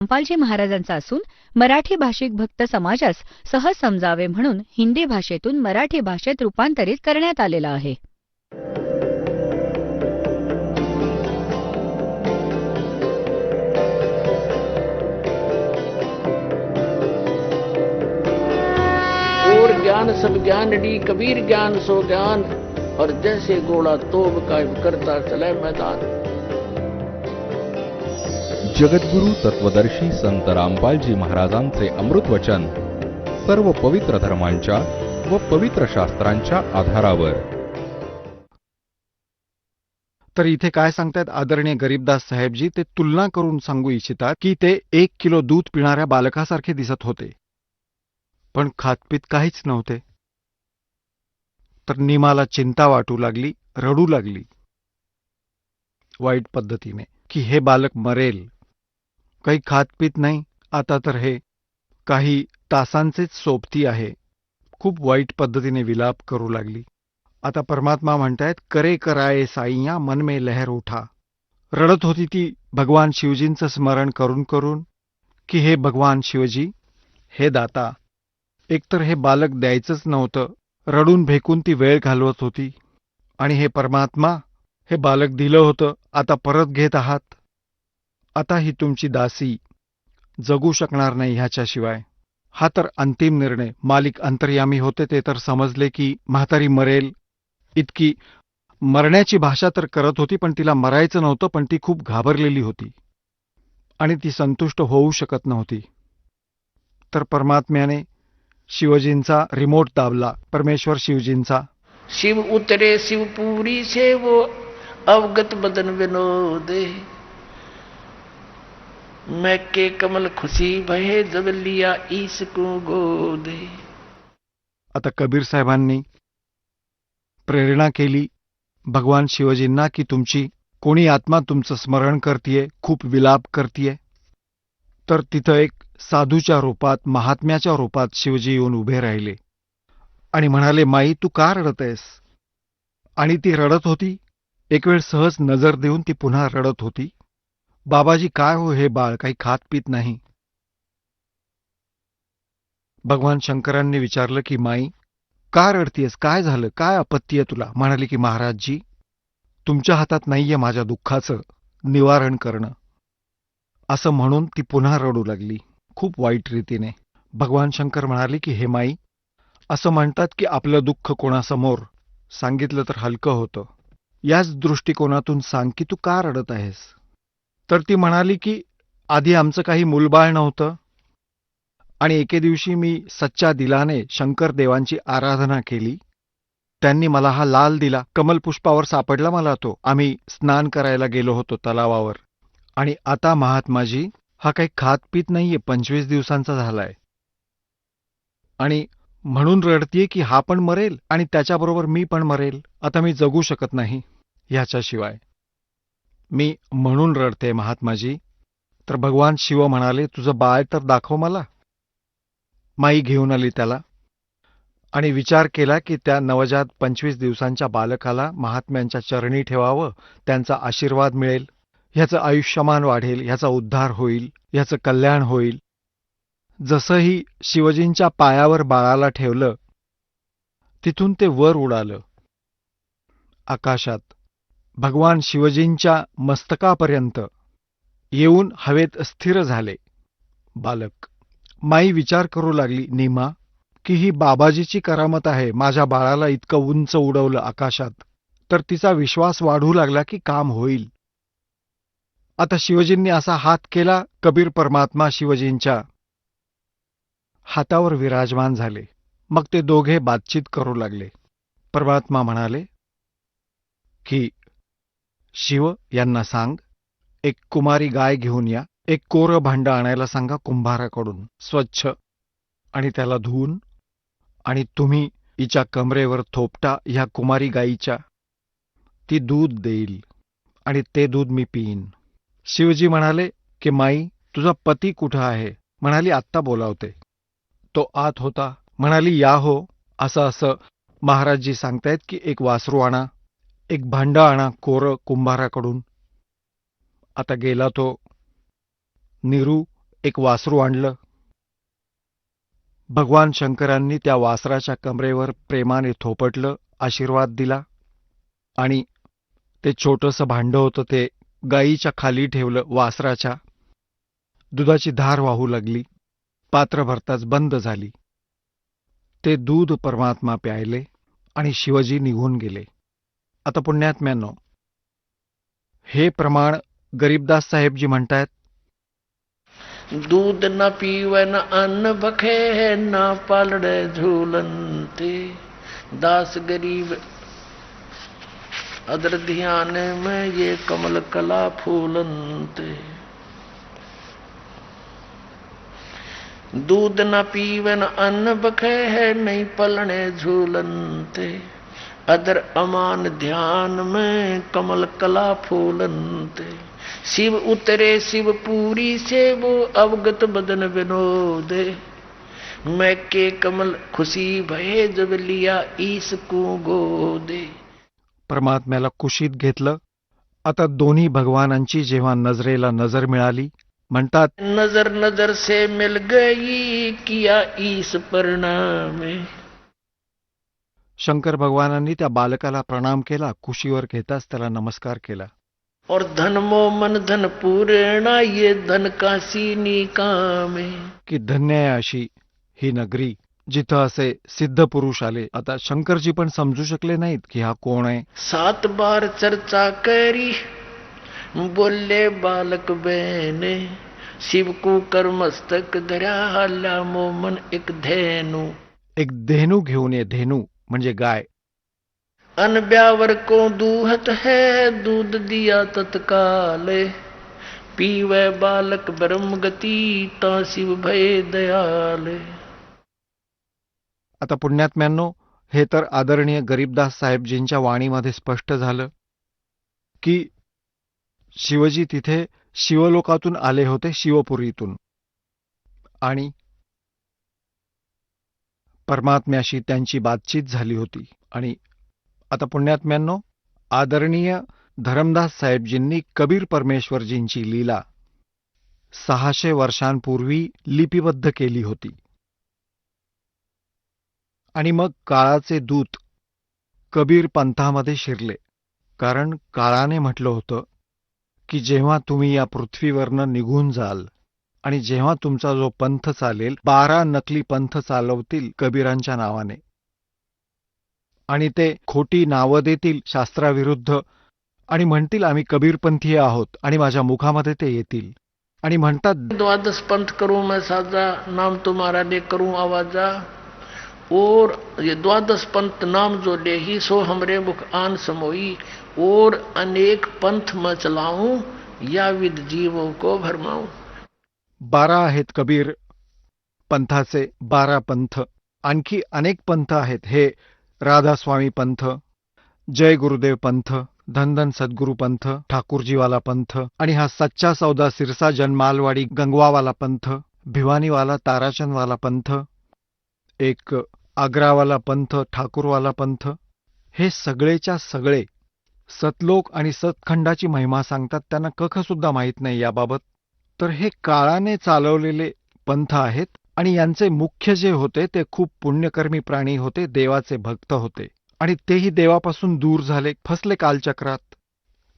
रामपालजी महाराजांचा असून मराठी भाषिक भक्त समाजास सहज समजावे म्हणून हिंदी भाषेतून मराठी भाषेत रूपांतरित करण्यात आलेला आहे. और ज्ञान सब ज्ञानडी कबीर ज्ञान सो ज्ञान और जैसे गोला तोब कायम करता चले मैदान. जगद्गुरु तत्वदर्शी संत रामपालजी महाराजांचे अमृत वचन सर्व पवित्र धर्मांच्या व पवित्र शास्त्रांच्या आधारावर. तर इथे काय सांगतायत आदरणीय गरीबदास साहेबजी, ते तुलना करून सांगू इच्छितात की ते 1 किलो दूध पिणाऱ्या बालकासारखे दिसत होते, पण खातपीत काहीच नव्हते. तर निमाला चिंता वाटू लागली, रडू लागली वाईट पद्धतीने की हे बालक मरेल. काही खातपीत नाही, आता तर हे काही तासांचेच सोबती आहे. खूप वाईट पद्धतीने विलाप करू लागली. आता परमात्मा म्हणतायत, करे कराये साईया मन में लहर उठा. रडत होती ती भगवान शिवजींचं स्मरण करून करून की हे भगवान शिवजी, हे दाता, एकतर हे बालक द्यायचंच नव्हतं, रडून भेकून ती वेळ घालवत होती, आणि हे परमात्मा, हे बालक दिलं होतं, आता परत घेत आहात. आता ही तुमची दासी जगू शकणार नाही ह्याच्याशिवाय. हा तर अंतिम निर्णय. मालिक अंतर्यामी होते, ते तर समजले की म्हातारी मरेल. इतकी मरण्याची भाषा तर करत होती, पण तिला मरायचं नव्हतं, पण ती खूप घाबरलेली होती आणि ती संतुष्ट होऊ शकत नव्हती. तर परमात्म्याने शिवजींचा रिमोट दाबला, परमेश्वर शिवजींचा. शिव उतरे शिवपुरी से वो अवगत बदन विनोदे. मैं के कमल खुशी भये जब लिया ईस को गोदे. आता कबीर साहेबांनी प्रेरणा केली भगवान शिवजींना की तुमची कोणी आत्मा तुमचं स्मरण करतीये, खूप विलाप करतीये. तर तिथं एक साधूच्या रूपात, महात्म्याच्या रूपात शिवजी येऊन उभे राहिले आणि म्हणाले, माई तू का रडत आहेस? आणि ती रडत होती. एक वेळ सहज नजर देऊन ती पुन्हा रडत होती. बाबाजी, काय हो हे बाळ काही खात पीत नाही. भगवान शंकरांनी विचारलं की माई का रडतीयस, काय झालं, काय आपत्ती आहे तुला? म्हणाली की महाराजजी, तुमच्या हातात नाहीये माझ्या दुःखाचं निवारण करणं. असं म्हणून ती पुन्हा रडू लागली खूप वाईट रीतीने. भगवान शंकर म्हणाले की हे माई, असं म्हणतात की आपलं दुःख कोणासमोर सांगितलं तर हलकं होतं. याच दृष्टिकोनातून सांग की तू का रडत आहेस? तर ती म्हणाली की आधी आमचं काही मूलबाळ नव्हतं आणि एके दिवशी मी सच्च्या दिलाने शंकर देवांची आराधना केली. त्यांनी मला हा लाल दिला, कमलपुष्पावर सापडला मला तो. आम्ही स्नान करायला गेलो होतो तलावावर. आणि आता महात्माजी हा काही खात पीत नाहीये, 25 दिवसांचा झालाय, आणि म्हणून रडतीये की हा पण मरेल आणि त्याच्याबरोबर मी पण मरेल. आता मी जगू शकत नाही ह्याच्याशिवाय. मी म्हणून रडते महात्माजी. तर भगवान शिव म्हणाले, तुझं बाळ तर दाखव मला. माई घेऊन आली त्याला आणि विचार केला की त्या नवजात 25 दिवसांच्या बालकाला महात्म्यांच्या चरणी ठेवावं, त्यांचा आशीर्वाद मिळेल, ह्याचं आयुष्यमान वाढेल, ह्याचा उद्धार होईल, ह्याचं कल्याण होईल. जसंही शिवजींच्या पायावर बाळाला ठेवलं, तिथून ते वर उडालं आकाशात. भगवान शिवजींच्या मस्तकापर्यंत येऊन हवेत स्थिर झाले बालक. माई विचार करू लागली, नीमा, की ही बाबाजीची करामत आहे, माझ्या बाळाला इतकं उंच उडवलं आकाशात. तर तिचा विश्वास वाढू लागला की काम होईल. आता शिवजींनी असा हात केला, कबीर परमात्मा शिवजींच्या हातावर विराजमान झाले. मग ते दोघे बातचीत करू लागले. परमात्मा म्हणाले की शिव यांना सांग, एक कुमारी गाय घेऊन या, एक कोरं भांडं आणायला सांगा कुंभाराकडून स्वच्छ, आणि त्याला धुवून, आणि तुम्ही हिच्या कमरेवर थोपटा ह्या कुमारी गायीच्या. ती दूध देईल आणि ते दूध मी पिईन. शिवजी म्हणाले की माई तुझा पती कुठं आहे? म्हणाली आत्ता बोलावते. तो आत होता. म्हणाली या हो, असं असं महाराजजी सांगतायत की एक वासरू आणा, एक भांडं आणा कोरं कुंभाराकडून. आता गेला तो. नीरू एक वासरू आणलं. भगवान शंकरांनी त्या वासराच्या कमरेवर प्रेमाने थोपटलं, आशीर्वाद दिला आणि ते छोटंसं भांडं होतं ते गाईच्या खाली ठेवलं. वासराच्या दुधाची धार वाहू लागली. पात्र भरताच बंद झाली. ते दूध परमात्मा प्यायले आणि शिवजी निघून गेले. आता पुण्यात्म्यांनो, हे प्रमाण गरीबदास साहेबजी म्हणतायत, दूध न पीवे न अन्न बखे न पालड़े झूलनते दास गरीब अदर ध्यान में ये कमल कला फूलनते दूध न पीवे न अन्न बखे है नहीं पलने झूलनते अदर अमान ध्यान में कमल कला फूलनते शिव उतरे शिव पूरी से वो अवगत बदन विनोदे मैं के कमल खुशी भये जब लिया ईस को गोदे. परमात्म्याला कुशीत घेतलं. आता दोन्ही भगवानांची जेव्हा नजरेला नजर मिळाली, म्हणतात, नजर नजर से मिल गई किया ईस परिणामे. शंकर भगवानांनी त्या बालकाला प्रणाम केला. कुशीवर घेताच त्याला नमस्कार केला. और धन मो मन धन पूर्णा ये धन काशी निकामे. की धन्य आहे अशी ही नगरी जिथं असे सिद्ध पुरुष आले. आता शंकरजी पण समजू शकले नाहीत की हा कोण आहे. 7 बार चर्चा करी बोले बालक बहने शिव को कर मस्तक धरा हल्ला मो मन एक धेनु. एक धेनू घेऊन ये. धेनू म्हणजे गाय. अन ब्यावर को दूहत है दूध दिया तत्काल पीवे बालक ब्रह्म गति ता शिव भय दयाल. आता पुण्यात्म्यांनो, हे तर आदरणीय गरीबदास साहेबजींच्या वाणीमध्ये स्पष्ट झालं की शिवजी तिथे शिवलोकातून आले होते, शिवपुरीतून, आणि परमात्म्याशी त्यांची बातचीत झाली होती. आणि आता पुण्यात्म्यांनो, आदरणीय धरमदास साहेबजींनी कबीर परमेश्वरजींची लीला 600 वर्षांपूर्वी लिपिबद्ध केली होती. आणि मग काळाचे दूत कबीर पंथामध्ये शिरले. कारण काळाने म्हटलं होतं की जेव्हा तुम्ही या पृथ्वीवरनं निघून जाल आणि जेव्हा तुमचा जो पंथ चालेल, 12 नकली पंथ चालवतील कबीरांच्या नावाने, आणि ते खोटी नावं देतील शास्त्राविरुद्ध आणि म्हणतील आम्ही कबीरपंथीय आहोत, आणि माझ्या मुखामध्ये ते येतील आणि म्हणतात, 12 पंथ करूं मैं साजा नाम तुम्हारा ले करूं आवाजा. और ये 12 पंथ नाम जो ले ही सो हमरे मुख आन समोई. और अनेक पंथ मैं चलाऊं या विद जीवों को भरमाऊं. 12 आहेत कबीर पंथाचे 12 पंथ. आणखी अनेक पंथ आहेत. हे राधास्वामी पंथ, जय गुरुदेव पंथ, धनधन सद्गुरु पंथ, ठाकूरजीवाला पंथ, आणि हा सच्चा सौदा सिरसा जनमालवाडी गंगवावाला पंथ, भिवानीवाला ताराचंदवाला पंथ, एक आग्रावाला पंथ, ठाकूरवाला पंथ. हे सगळेच्या सगळे सतलोक आणि सतखंडाची महिमा सांगतात. त्यांना कख सुद्धा माहीत नाही याबाबत. तर हे काळाने चालवलेले पंथ आहेत. आणि यांचे मुख्य जे होते ते खूप पुण्यकर्मी प्राणी होते, देवाचे भक्त होते, आणि तेही देवापासून दूर झाले, फसले कालचक्रात.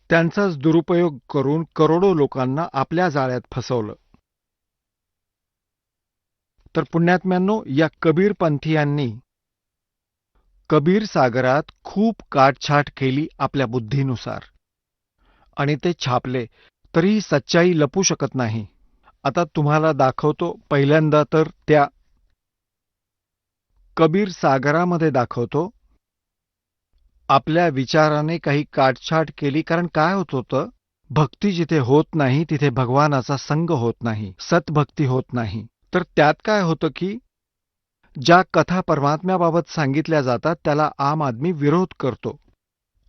त्यांचाच दुरुपयोग करून करोडो लोकांना आपल्या जाळ्यात फसवलं. तर पुण्यात्म्यांनो, या कबीरपंथीयांनी कबीर सागरात खूप काटछाट केली आपल्या बुद्धीनुसार, आणि ते छापले, तरीही सच्चाई लपू शकत नाही. आता तुम्हाला दाखवतो. पहिल्यांदा तर त्या कबीर सागरामध्ये दाखवतो आपल्या विचाराने काही काटछाट केली. कारण काय होत होतं, भक्ती जिथे होत नाही तिथे भगवानाचा संग होत नाही, सतभक्ती होत नाही. तर त्यात काय होतं की ज्या कथा परमात्म्याबाबत सांगितल्या जातात त्याला आम आदमी विरोध करतो,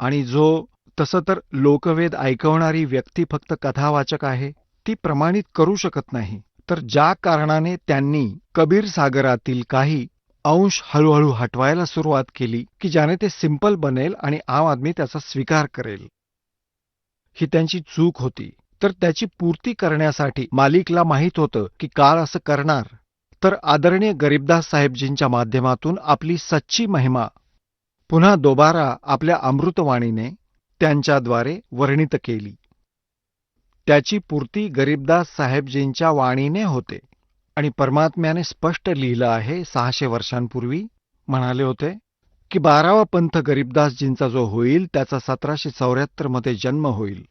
आणि जो तसं तर लोकवेद ऐकवणारी व्यक्ती फक्त कथावाचक आहे, ती प्रमाणित करू शकत नाही. तर ज्या कारणाने त्यांनी कबीर सागरातील काही अंश हळूहळू हटवायला सुरुवात केली की ज्याने ते सिंपल बनेल आणि आम आदमी त्याचा स्वीकार करेल, ही त्यांची चूक होती. तर त्याची पूर्ती करण्यासाठी मालिकला माहीत होतं की काळ असं करणार, तर आदरणीय गरीबदास साहेबजींच्या माध्यमातून आपली सच्ची महिमा पुन्हा दोबारा आपल्या अमृतवाणीने त्यांच्याद्वारे वर्णित केली. त्याची पूर्ती गरीबदास साहेबजींच्या वाणीने होते आणि परमात्म्याने स्पष्ट लिहिलं आहे. 600 वर्षांपूर्वी म्हणाले होते की 12वा पंथ गरीबदासजींचा जो होईल त्याचा 1774 मध्ये जन्म होईल,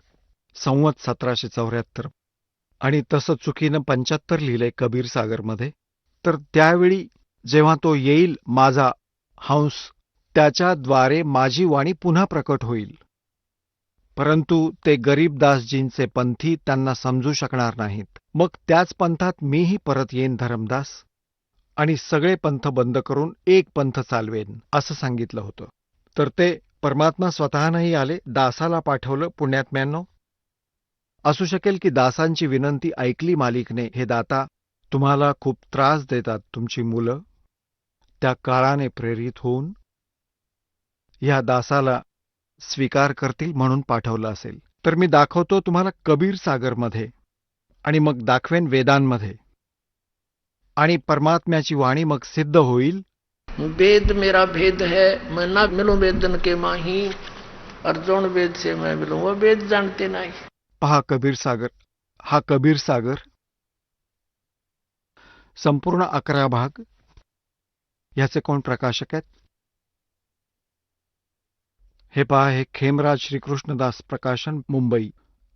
संवत 1774. आणि तसं चुकीनं 75 लिहिलंय कबीर सागरमध्ये. तर त्यावेळी जेव्हा तो येईल माझा हंस, त्याच्याद्वारे माझी वाणी पुन्हा प्रकट होईल. परंतु ते गरीबदासजींचे पंथी त्यांना समजू शकणार नाहीत. मग त्याच पंथात मीही परत येईन धरमदास, आणि सगळे पंथ बंद करून एक पंथ चालवेन, असं सांगितलं होतं. तर ते परमात्मा स्वतः नाही आले, दासाला पाठवलं. पुण्यात्म्यांनो, असू शकेल की दासांची विनंती ऐकली मालिकने. हे दाता, तुम्हाला खूप त्रास देतात तुमची मुलं, त्या काळाने प्रेरित होऊन ह्या दासाला स्वीकार करतील म्हणून पाठवलं असेल. तर मी दाखवतो तुम्हाला कबीर सागरमध्ये, आणि मग दाखवेन वेदांमध्ये, आणि परमात्म्याची वाणी मग सिद्ध होईल. वेद मेरा भेद है, मैं ना मिलूं वेदन के माही, अर्जुन वेद से मैं मिलूं, वो वेद जानते नहीं. पहा कबीर सागर, हा कबीर सागर संपूर्ण 11 भाग. याचे कोण प्रकाशक आहेत? हे पहा, हे खेमराज श्रीकृष्णदास प्रकाशन, मुंबई.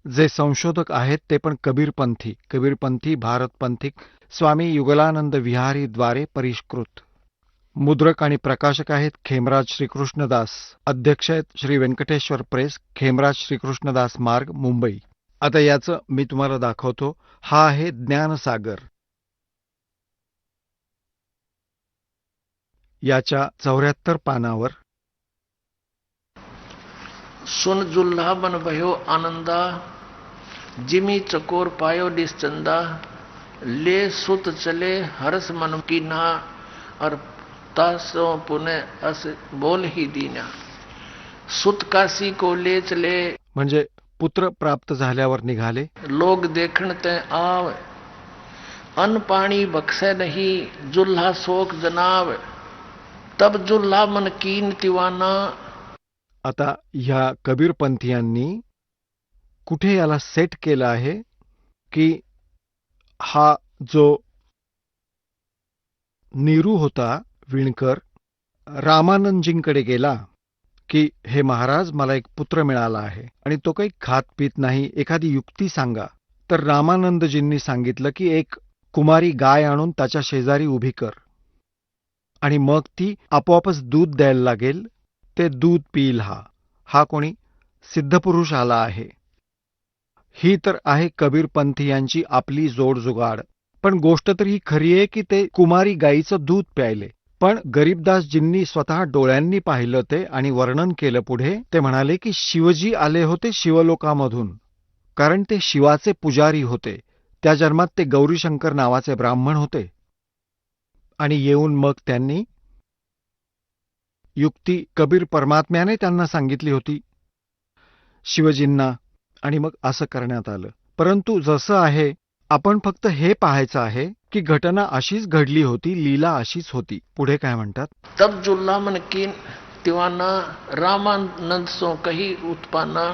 जे संशोधक आहेत ते पण कबीरपंथी भारतपंथिक स्वामी युगलानंद विहारी द्वारे परिष्कृत. मुद्रक आणि प्रकाशक आहेत खेमराज श्रीकृष्णदास. अध्यक्ष आहेत श्री व्यंकटेश्वर प्रेस, खेमराज श्रीकृष्णदास मार्ग, मुंबई. आता याचं मी तुम्हाला दाखवतो. हा आहे ज्ञानसागर. याच्या 74 पानावर सुन जुल्हा बन भयो आनंदा, जिमी चकोर पायो निश्चंदा, ले सुत चले हर्ष मन की ना, और तासो पुने अस बोल ही दीना. सुत काशी को ले चले, म्हणजे पुत्र प्राप्त झाल्यावर निघाले. लोग देखण ते आव, अन्न पाणी बख्शे नहीं, जुल्हा शोक जनाव, तब जुल्हा मन कीन तिवाना. आता ह्या कबीरपंथीयांनी कुठे याला सेट केलं आहे की हा जो नीरू होता विणकर, रामानंदजींकडे गेला की हे महाराज, मला एक पुत्र मिळाला आहे आणि तो काही खात पीत नाही, एखादी युक्ती सांगा. तर रामानंदजींनी सांगितलं की एक कुमारी गाय आणून त्याच्या शेजारी उभी कर, आणि मग ती आपोआपच दूध द्यायला लागेल. ते दूध पिईल. हा कोणी सिद्धपुरुष आला आहे. ही तर आहे कबीरपंथीयांची आपली जोडजुगाड. पण गोष्ट तर ही खरी आहे की ते कुमारी गाईचं दूध प्यायले. पण गरीबदासजींनी स्वतः डोळ्यांनी पाहिलं ते, आणि वर्णन केलं पुढे. ते म्हणाले की शिवजी आले होते शिवलोकामधून, कारण ते शिवाचे पुजारी होते. त्या जन्मात ते गौरीशंकर नावाचे ब्राह्मण होते, आणि येऊन मग त्यांनी युक्ती कबीर परमात्म्याने त्यांना सांगितली होती शिवजींना, आणि मग असं करण्यात आलं. परंतु जसं आहे, आपण फक्त हे पाहायचं आहे की घटना अशीच घडली होती, लीला अशीच होती. पुढे काय म्हणतात? तब जुल्हा मन कीन तिवाना, रामानंद सो कही उत्पाना,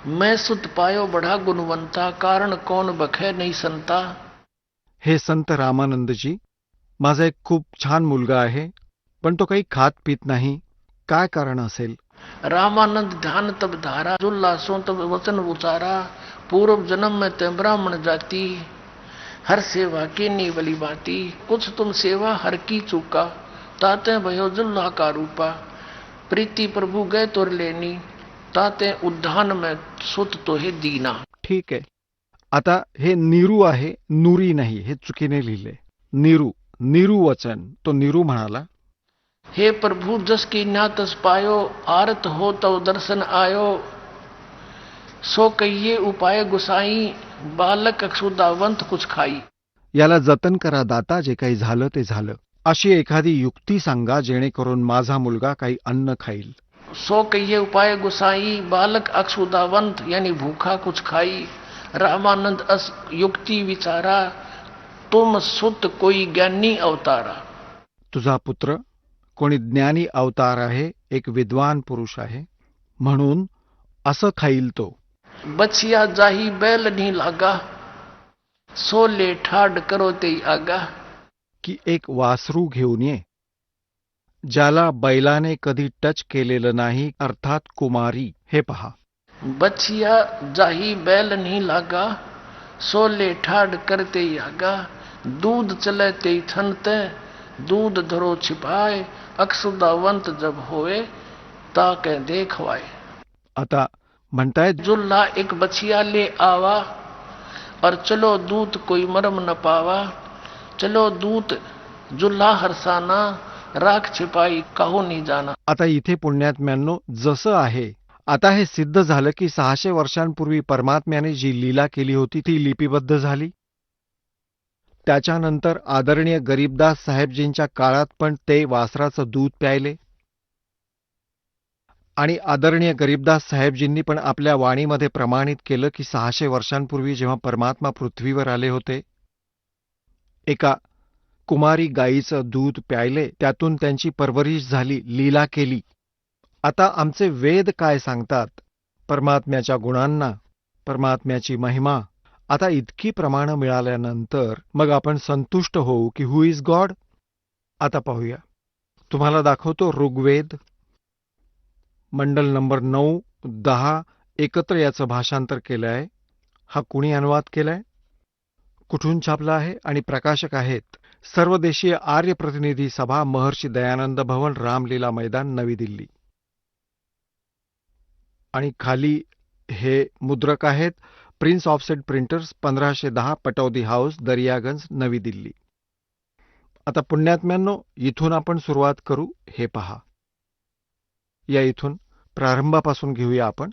मैं सुत पायो बड़ा गुणवंता, कारण कौन बखे नहीं संता. हे संत रामानंदजी, माझा एक खूप छान मुलगा आहे, पण तो काही खात पीत नाही. काय कारण असेल? रामानंद ध्यान तब धारा, जुल्हा सो तब वचन उचारा, पूर्व जन्म में ते ब्राह्मण जाति, हर सेवा की नी बली बाती, कुछ तुम सेवा हर की चूका, ताते भयो जुल्हा का रूपा, प्रीति प्रभु गए तुर लेनी, ताते उद्धान में सुत तो हे दीना. ठीक आहे. आता हे नीरू आहे, नुरी नाही, हे चुकीने लिहिले. नीरू वचन. तो नीरू म्हणाला, हे प्रभु जस की ना तस पायो, आरत हो तव दर्शन आयो, सो कहिए उपाय गुसाई, बालक अक्षुदावंत कुछ खाई. याला जतन करा दाता, जे काही झालं ते झालं. अशी एखादी युक्ती सांगा जेणेकरून माझा मुलगा काही अन्न खाईल. सो कहिए उपाय गुसाई, बालक अक्षुदावंत यानी भूखा कुछ खाई, रामानंद अस युक्ति विचारा, तुम सुत कोई ज्ञानी अवतारा. तुझा पुत्र कोणी ज्ञानी अवतार आहे, एक विद्वान पुरुष आहे, म्हणून असं खाईल तो. बछिया जाही बैल नहीं लागा, सोले ठाड करो ते आगा. की एक वासरू घेऊन ये, ज्याला बैलाने कधी टच केलेलं नाही, अर्थात कुमारी. हे पहा, बछिया जाही बैल नहीं लागा, सोले ठाड करते आगा. दूध चले ते थनते, दूध धरो छिपाए, अक्षुदावंत जब होए ताके देखवाए. आता म्हणतायत जुल्ला एक बछिया ले आवा, और चलो दूत कोई मरम न पावा. चलो दूत जुल्हा हरसाना, राख छिपाई काहू नहीं जाना. आता इथे पुण्यात्म्यांनो जसं आहे, आता हे सिद्ध झालं की 600 वर्षांपूर्वी परमात्म्याने जी लीला केली होती ती लिपिबद्ध झाली. त्याच्यानंतर आदरणीय गरीबदास साहेबजींच्या काळात पण ते वासराचं दूध प्यायले, आणि आदरणीय गरीबदास साहेबजींनी पण आपल्या वाणीमध्ये प्रमाणित केलं की 600 वर्षांपूर्वी जेव्हा परमात्मा पृथ्वीवर आले होते, एका कुमारी गायीचं दूध प्यायले, त्यातून त्यांची परवरिश झाली, लीला केली. आता आमचे वेद काय सांगतात परमात्म्याच्या गुणांना, परमात्म्याची महिमा. आता इतकी प्रमाणं मिळाल्यानंतर मग आपण संतुष्ट होऊ की हु इज गॉड. आता पाहूया, तुम्हाला दाखवतो ऋग्वेद मंडल नंबर 9, 10 एकत्र याचं भाषांतर केलं आहे. हा कुणी अनुवाद केलाय, कुठून छापला आहे, आणि प्रकाशक आहेत सर्वदेशीय आर्य प्रतिनिधी सभा, महर्षी दयानंद भवन, रामलीला मैदान, नवी दिल्ली. आणि खाली हे मुद्रक आहेत prince offset printers, 1510 Pataudi house, Daryaganj, नवी दिल्ली. आता पुण्यात्म्यांनो इथून आपण सुरुवात करू. हे पहा, या इथून प्रारंभापासून घेऊया आपण.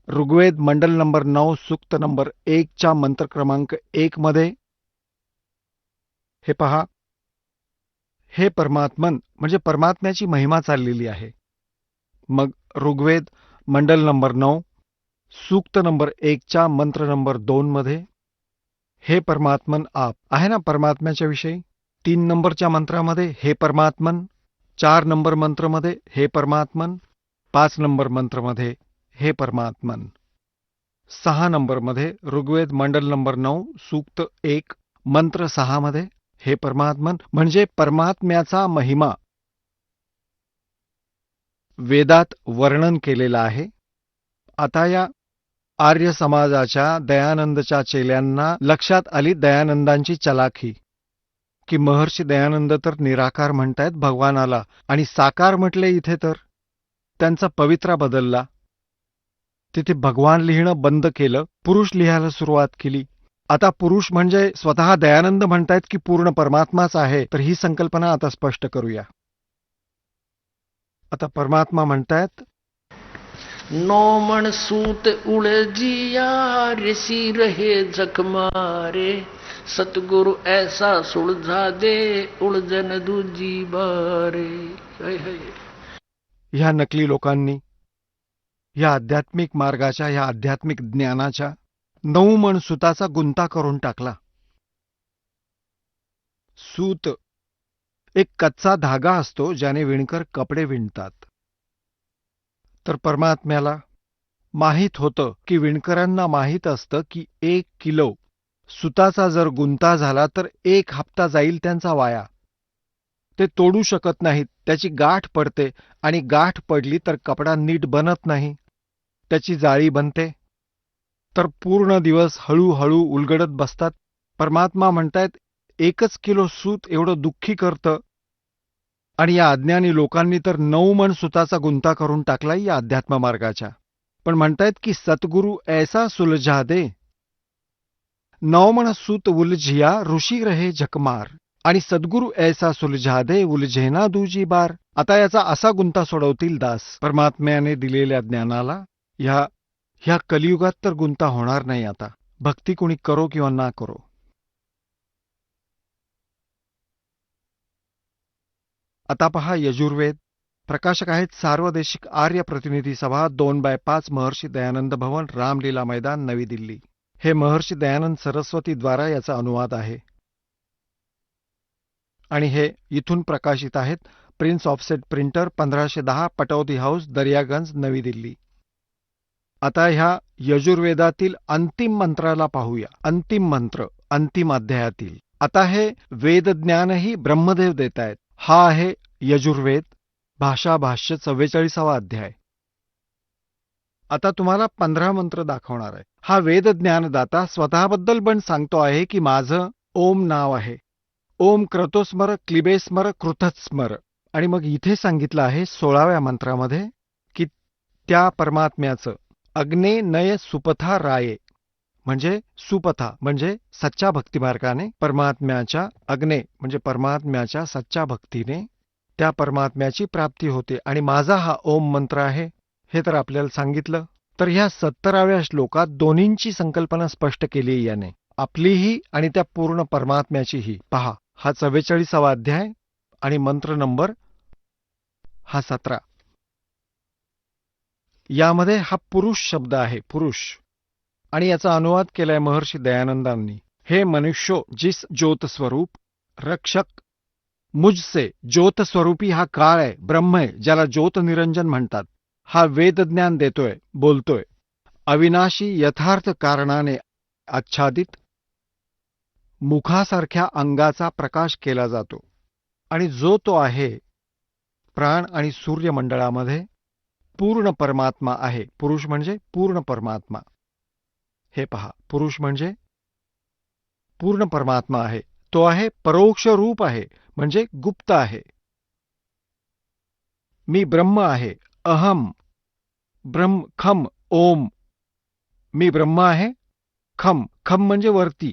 ऋग्वेद मंडल नंबर 9 सूक्त नंबर 1 च्या मंत्र क्रमांक 1 मध्ये हे पहा, हे परमात्मन म्हणजे परमात्म्याची महिमा चाललेली आहे. मग ऋग्वेद मंडल नंबर 9 सूक्त नंबर 1 च्या मंत्र नंबर 2 मध्ये हे परमात्मन आप आहे ना परमात्म्याच्या विषयी. 3 नंबरच्या मंत्रामध्ये हे परमात्मन, 4 नंबर मंत्रमध्ये हे परमात्मन, 5 नंबर मंत्रमध्ये हे परमात्मन, 6 नंबरमध्ये ऋग्वेद मंडल नंबर 9 सूक्त 1 मंत्र 6 मध्ये हे परमात्मन म्हणजे परमात्म्याचा महिमा वेदात वर्णन केलेला आहे. आता या आर्य समाजाच्या दयानंदच्या चेल्यांना लक्षात आली दयानंदांची चलाखी, की महर्षी दयानंद तर निराकार म्हणतायत भगवानाला, आणि साकार म्हटले इथे तर त्यांचा पवित्रा बदलला. तिथे भगवान लिहिणं बंद केलं, पुरुष लिहायला सुरुवात केली. आता पुरुष म्हणजे स्वतः दयानंद म्हणतायत की पूर्ण परमात्माच आहे. तर ही संकल्पना आता स्पष्ट करूया. आता परमात्मा म्हणतायत, नो मन सूत उलझिया, ऋषि रहे जख मारे. सतगुरु ऐसा सुलझा दे, उलझन दूजी बारे. ह्या नकली लोकांनी या आध्यात्मिक मार्गाच्या, या आध्यात्मिक ज्ञानाच्या 9 मन सुताचा गुंता करून टाकला. सूत एक कच्चा धागा असतो ज्याने विणकर कपडे विणतात. तर परमात्म्याला माहीत होतं की विणकरांना माहीत असतं की 1 किलो सुताचा जर गुंता झाला तर 1 हप्ता जाईल त्यांचा वाया. ते तोडू शकत नाहीत, त्याची गाठ पडते, आणि गाठ पडली तर कपडा नीट बनत नाही, त्याची जाळी बनते, तर पूर्ण दिवस हळूहळू उलगडत बसतात. परमात्मा म्हणतायत 1 किलो सूत एवढं दुःखी करतं, आणि या अज्ञानी लोकांनी तर 9 मन सुताचा गुंता करून टाकलाय या अध्यात्म मार्गाच्या. पण म्हणतायत की सतगुरु ऐसा सुलझा दे, 9 मन सूत उलझिया, ऋषी रहे झकमार, आणि सद्गुरु ऐसा सुलझा दे, उलझेना दूजी बार. आता याचा असा गुंता सोडवतील दास. परमात्म्याने दिलेल्या ज्ञानाला ह्या कलियुगात तर गुंता होणार नाही. आता भक्ती कुणी करो किंवा ना करो. आता पहा यजुर्वेद प्रकाशक आहेत सार्वदेशिक आर्य प्रतिनिधी सभा 2/5 महर्षी दयानंद भवन, रामलीला मैदान, नवी दिल्ली. हे महर्षी दयानंद सरस्वती द्वारा याचा अनुवाद आहे आणि हे इथून प्रकाशित आहेत. Prince offset printer, 1510, Pataudi house, Daryaganj, Navi Delhi. आता ह्या यजुर्वेदातील अंतिम मंत्राला पाहूया. अंतिम मंत्र, अंतिम अध्यायातील. आता हे वेदज्ञानही ब्रह्मदेव देत आहेत. हा आहे यजुर्वेद, भाषा भाष्य 44वा अध्याय. आता तुम्हाला 15 मंत्र दाखवणार आहे. हा वेदज्ञानदाता स्वतःबद्दल पण सांगतो आहे की माझं ओम नाव आहे. ओम क्रतोस्मर क्लिबेस्मर कृतस्मर. आणि मग इथे सांगितलं आहे 16व्या मंत्रामध्ये की त्या परमात्म्याचं अग्ने नय सुपथा राये, म्हणजे सुपथा म्हणजे सच्च्या भक्तिमार्गाने परमात्म्याच्या अग्ने म्हणजे परमात्म्याच्या सच्च्या भक्तीने त्या परमात्म्याची प्राप्ती होते. आणि माझा हा ओम मंत्र आहे हे तर आपल्याला सांगितलं. तर ह्या 17व्या श्लोकात दोन्हींची संकल्पना स्पष्ट केली याने, आपलीही आणि त्या पूर्ण परमात्म्याचीही. पहा, हा 44वा अध्याय आणि मंत्र नंबर हा 17. यामध्ये हा पुरुष शब्द आहे, पुरुष, आणि याचा अनुवाद केलाय महर्षी दयानंदांनी. हे मनुष्यो, जिस ज्योत स्वरूप रक्षक मुझसे ज्योत स्वरूपी हा काळ आहे, ब्रह्म आहे, ज्याला ज्योत निरंजन म्हणतात. हा वेदज्ञान देतोय, बोलतोय. अविनाशी यथार्थ कारणाने आच्छादित मुखासारख्या अंगाचा प्रकाश केला जातो. आणि जो तो आहे प्राण आणि सूर्यमंडळामध्ये पूर्ण परमात्मा आहे. पुरुष म्हणजे पूर्ण परमात्मा. हे पहा, पुरुष म्हणजे पूर्ण परमात्मा आहे. तो आहे परोक्ष रूप आहे, म्हणजे गुप्त आहे. मी ब्रह्म आहे, अहम ब्रह्म खम ओम. मी ब्रह्म आहे, खम खम म्हणजे वरती,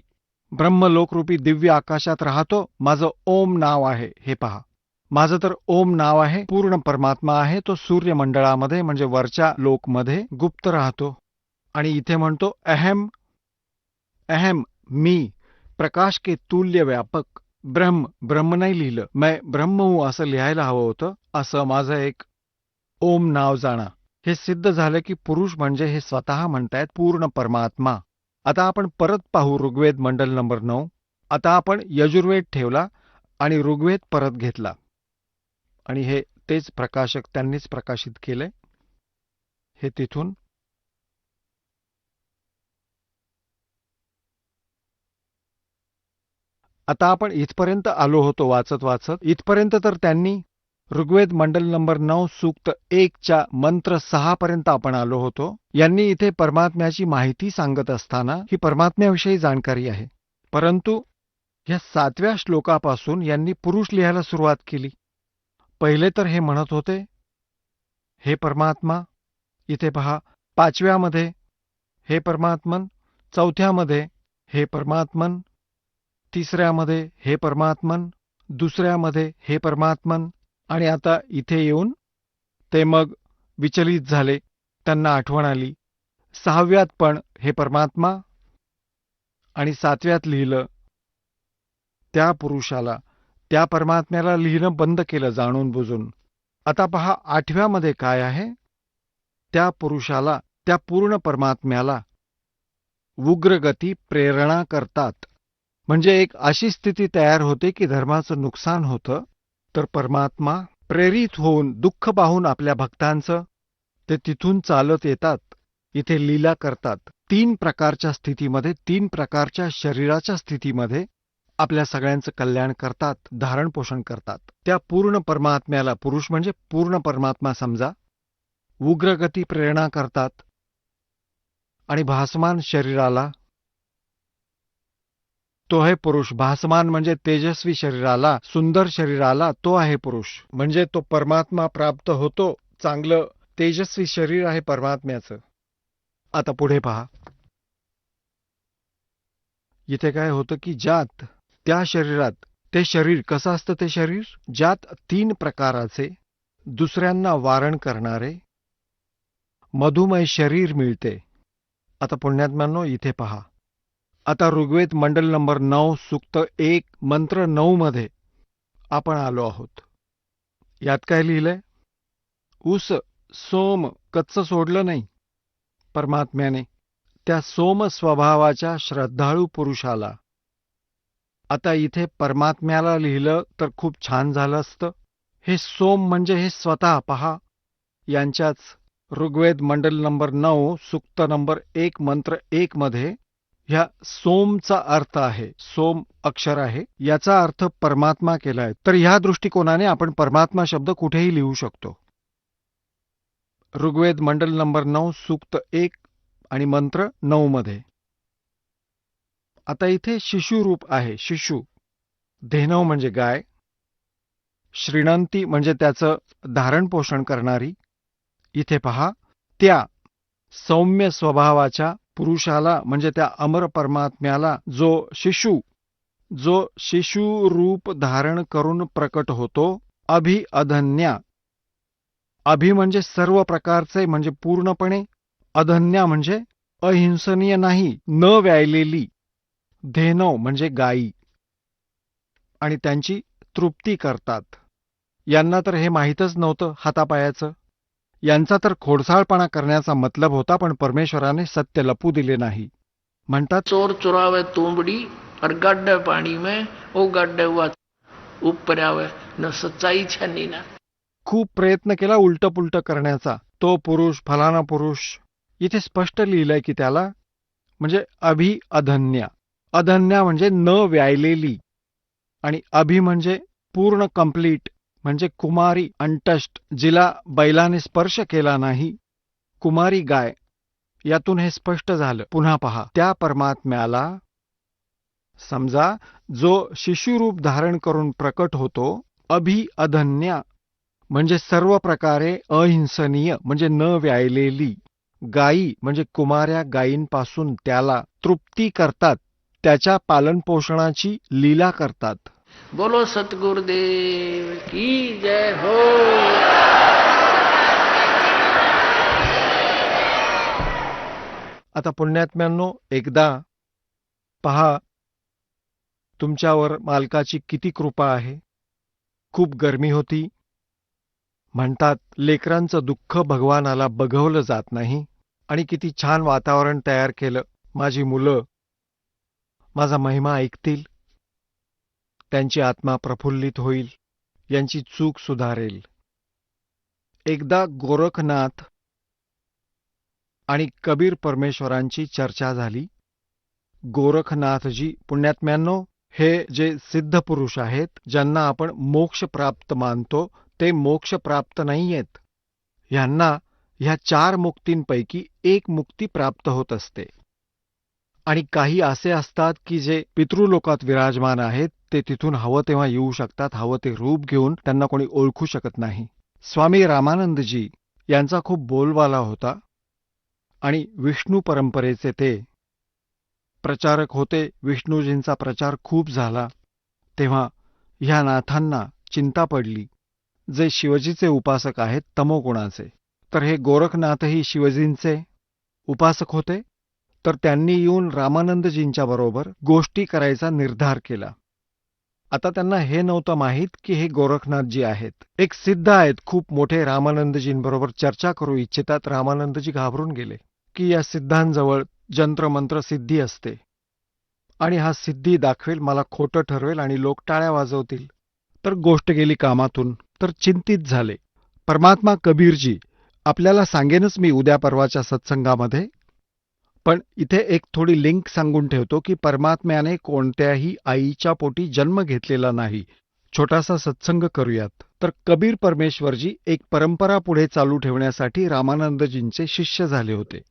ब्रह्मलोकरूपी दिव्य आकाशात राहतो. माझं ओम नाव आहे. हे पहा, माझं तर ओम नाव आहे. पूर्ण परमात्मा आहे. तो सूर्यमंडळामध्ये म्हणजे वरच्या लोकमध्ये गुप्त राहतो. आणि इथे म्हणतो अहम अहम मी प्रकाश के तुल्य व्यापक ब्रह्म. ब्रह्म नाही लिहिलं, मैं ब्रह्म हूं असं लिहायला हवं होतं. असं माझं एक ओम नाव जाणा. हे सिद्ध झालं की पुरुष म्हणजे हे स्वतः म्हणतायत पूर्ण परमात्मा. आता आपण परत पाहू ऋग्वेद मंडल नंबर 9. आता आपण यजुर्वेद ठेवला आणि ऋग्वेद परत घेतला आणि हे तेच प्रकाशक त्यांनीच प्रकाशित केले. हे तिथून आता आपण इथपर्यंत आलो होतो वाचत वाचत. इथपर्यंत तर त्यांनी ऋग्वेद मंडल नंबर 9 सूक्त 1च्या मंत्र 6 पर्यंत आपण आलो होतो. यांनी इथे परमात्म्याची माहिती सांगत असताना ही परमात्म्याविषयी जाणकारी आहे. परंतु या 7व्या श्लोकापासून यांनी पुरुष लिहायला सुरुवात केली. पहिले तर हे म्हणत होते हे परमात्मा. इथे पहा, 5व्यामध्ये हे परमात्मन, 4थ्यामध्ये हे परमात्मन, 3ऱ्यामध्ये हे परमात्मन, 2ऱ्यामध्ये हे परमात्मन. आणि आता इथे येऊन ते मग विचलित झाले. त्यांना आठवण आली 6व्यात पण हे परमात्मा आणि 7व्यात लिहिलं त्या पुरुषाला, त्या परमात्म्याला लिहिणं बंद केलं जाणून बुजून. आता पहा 8व्यामध्ये काय आहे, त्या पुरुषाला, त्या पूर्ण परमात्म्याला उग्रगती प्रेरणा करतात. म्हणजे एक अशी स्थिती तयार होते की धर्माचं नुकसान होतं तर परमात्मा प्रेरित होऊन दुःख पाहून आपल्या भक्तांचं ते तिथून चालत येतात, इथे लीला करतात. 3 प्रकारच्या स्थितीमध्ये, 3 प्रकारच्या शरीराच्या स्थितीमध्ये आपल्या सगळ्यांचं कल्याण करतात, धारण पोषण करतात. त्या पूर्ण परमात्म्याला, पुरुष म्हणजे पूर्ण परमात्मा समजा, उग्रगती प्रेरणा करतात. आणि भासमान शरीराला, तो आहे पुरुष. भासमान म्हणजे तेजस्वी शरीराला, सुंदर शरीराला, तो आहे पुरुष. म्हणजे तो परमात्मा प्राप्त होतो. चांगलं तेजस्वी शरीर आहे परमात्म्याचं. आता पुढे पहा, इथे काय होतं की ज्यात त्या शरीरात, ते शरीर कसं असतं, ते शरीर ज्यात 3 प्रकाराचे दुसऱ्यांना वारण करणारे मधुमेह शरीर मिळते. आता पुण्यात्म्यांनो इथे पहा, आता ऋग्वेद मंडल नंबर 9 सूक्त 1 मंत्र 9 मध्ये आपण आलो आहोत. यात काय लिहिलंय, ऊस सोम कच्चं सोडलं नाही परमात्म्याने त्या सोम स्वभावाच्या श्रद्धाळू पुरुषाला. आता इथे परमात्म्याला लिहिलं तर खूप छान झालं असतं. हे सोम म्हणजे हे स्वतः पहा. यांच्याच ऋग्वेद मंडल नंबर 9 सूक्त नंबर 1 मंत्र 1 मध्ये ह्या सोमचा अर्थ आहे, सोम अक्षर आहे, याचा अर्थ परमात्मा केलाय. तर ह्या दृष्टिकोनाने आपण परमात्मा शब्द कुठेही लिहू शकतो. ऋग्वेद मंडल नंबर 9 सूक्त 1 आणि मंत्र 9 मध्ये. आता इथे शिशु रूप आहे. शिशु धेनव म्हणजे गाय, श्रीणंती म्हणजे त्याचं धारण पोषण करणारी. इथे पहा, त्या सौम्य स्वभावाच्या पुरुषाला म्हणजे त्या अमर परमात्म्याला जो शिशु रूप धारण करून प्रकट होतो, अधन्या. अभि म्हणजे सर्व प्रकारचे म्हणजे पूर्णपणे, अधन्या म्हणजे अहिंसनीय नाही, न व्यायलेली. धेनव म्हणजे गायी, आणि त्यांची तृप्ती करतात. यांना तर हे माहीतच नव्हतं हातापायाचं. यांचा तर खोडसाळपणा करण्याचा मतलब होता, पण परमेश्वराने सत्य लपू दिले नाही. म्हणतात, चोर चुरावे तुंबड़ी और गड्ढे पानी में वो गड्ढे हुआ ऊपर आवे न सच्चाई छनी ना. खूप प्रयत्न केला उलट पुलट करण्याचा. तो पुरुष फलाना पुरुष. इथे स्पष्ट लिहिलंय की त्याला म्हणजे अधन्या. अधन्या म्हणजे न व्यायलेली, आणि अभि म्हणजे पूर्ण कंप्लीट म्हणजे कुमारी अनटस्ट, जिला बैलाने स्पर्श केला नाही, कुमारी गाय. यातून हे स्पष्ट झालं. पुन्हा पहा, त्या परमात्म्याला समजा जो शिशुरूप धारण करून प्रकट होतो, अधन्या म्हणजे सर्व प्रकारे अहिंसनीय म्हणजे न व्यायलेली, गायी म्हणजे कुमाऱ्या गायींपासून त्याला तृप्ती करतात, त्याच्या पालनपोषणाची लीला करतात. बोलो सतगुरुदेव की जय हो. आता पुण्यात्म्यांनो, एकदा पहा तुमच्यावर मालकाची किती कृपा आहे. खूप गरमी होती. म्हणतात लेकरांचं दुःख भगवानाला बघवलं जात नाही, आणि किती छान वातावरण तयार केलं. माझी मुलं माझा महिमा ऐकतील, त्यांची आत्मा प्रफुल्लित होईल, यांची चूक सुधारेल. एकदा गोरखनाथ आणि कबीर परमेश्वरांची चर्चा झाली. गोरखनाथजी पुण्यात्म्यांनो, हे जे सिद्ध पुरुष आहेत, ज्यांना आपण मोक्ष प्राप्त मानतो, ते मोक्ष प्राप्त नाहीयेत. ह्यांना ह्या 4 मुक्तींपैकी एक मुक्ती प्राप्त होत असते. आणि काही असे असतात की जे पितृलोकात विराजमान आहेत, ते तिथून हवं तेव्हा येऊ शकतात, हवं ते रूप घेऊन. त्यांना कोणी ओळखू शकत नाही. स्वामी रामानंदजी यांचा खूप बोलबाला होता, आणि विष्णू परंपरेचे ते प्रचारक होते. विष्णूजींचा प्रचार खूप झाला. तेव्हा ह्या नाथांना चिंता पडली, जे शिवजीचे उपासक आहेत तमोगुणाचे. तर हे गोरखनाथही शिवजींचे उपासक होते. तर त्यांनी येऊन रामानंदजींच्या बरोबर गोष्टी करायचा निर्धार केला. आता त्यांना हे नव्हतं माहीत की हे गोरखनाथजी आहेत, एक सिद्ध आहेत, खूप मोठे, रामानंदजींबरोबर चर्चा करू इच्छितात. रामानंदजी घाबरून गेले की या सिद्धांजवळ जंत्रमंत्र सिद्धी असते, आणि हा सिद्धी दाखवेल, मला खोटं ठरवेल आणि लोक टाळ्या वाजवतील. तर गोष्ट गेली कामातून. तर चिंतित झाले. परमात्मा कबीरजी आपल्याला सांगेनच मी उद्या परवाच्या सत्संगामध्ये, पण इथे एक थोडी लिंक सांगून ठेवतो की परमात्म्याने कोणत्याही आईच्या पोटी जन्म घेतलेला नाही. छोटासा सत्संग करूयात. तर कबीर परमेश्वरजी एक परंपरा पुढे चालू ठेवण्यासाठी रामानंदजींचे शिष्य झाले होते.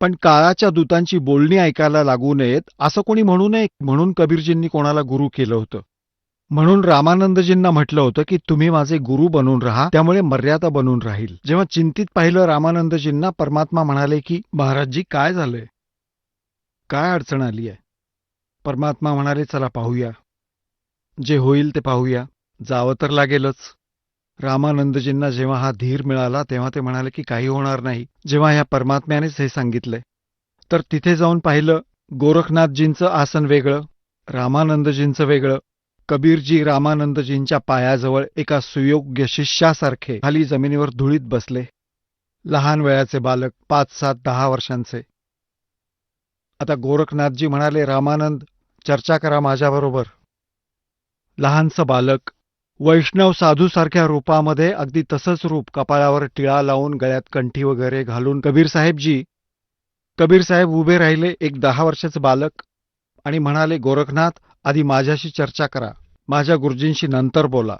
पण काळाच्या दूतांची बोलणी ऐकायला लागू नयेत असं कोणी म्हणू नये, म्हणून कबीरजींनी कोणाला गुरु केलं होतं. म्हणून रामानंदजींना म्हटलं होतं की तुम्ही माझे गुरु बनून राहा, त्यामुळे मर्यादा बनून राहील. जेव्हा चिंतित पाहिलं रामानंदजींना, परमात्मा म्हणाले की महाराजजी काय झालंय, काय अडचण आली आहे. परमात्मा म्हणाले चला पाहूया, जे होईल ते पाहूया, जावं तर लागेलच. रामानंदजींना जेव्हा हा धीर मिळाला तेव्हा ते म्हणाले की काही होणार नाही, जेव्हा ह्या परमात्म्यानेच हे सांगितलंय. तर तिथे जाऊन पाहिलं, गोरखनाथजींचं आसन वेगळं, रामानंदजींचं वेगळं, कबीरजी रामानंदजींच्या पायाजवळ एका सुयोग्य शिष्यासारखे खाली जमिनीवर धुळीत बसले. लहान वयाचे बालक, 5, 7, 10 वर्षांचे. आता गोरखनाथजी म्हणाले, रामानंद, चर्चा करा माझ्याबरोबर. लहानसं बालक वैष्णव साधूसारख्या रूपामध्ये, अगदी तसंच रूप, कपाळावर टिळा लावून, गळ्यात कंठी वगैरे घालून कबीरसाहेब उभे राहिले. एक 10 वर्षाचं बालक, आणि म्हणाले, गोरखनाथ, आधी माझ्याशी चर्चा करा. माझ्या गुरुजींशी नंतर बोला.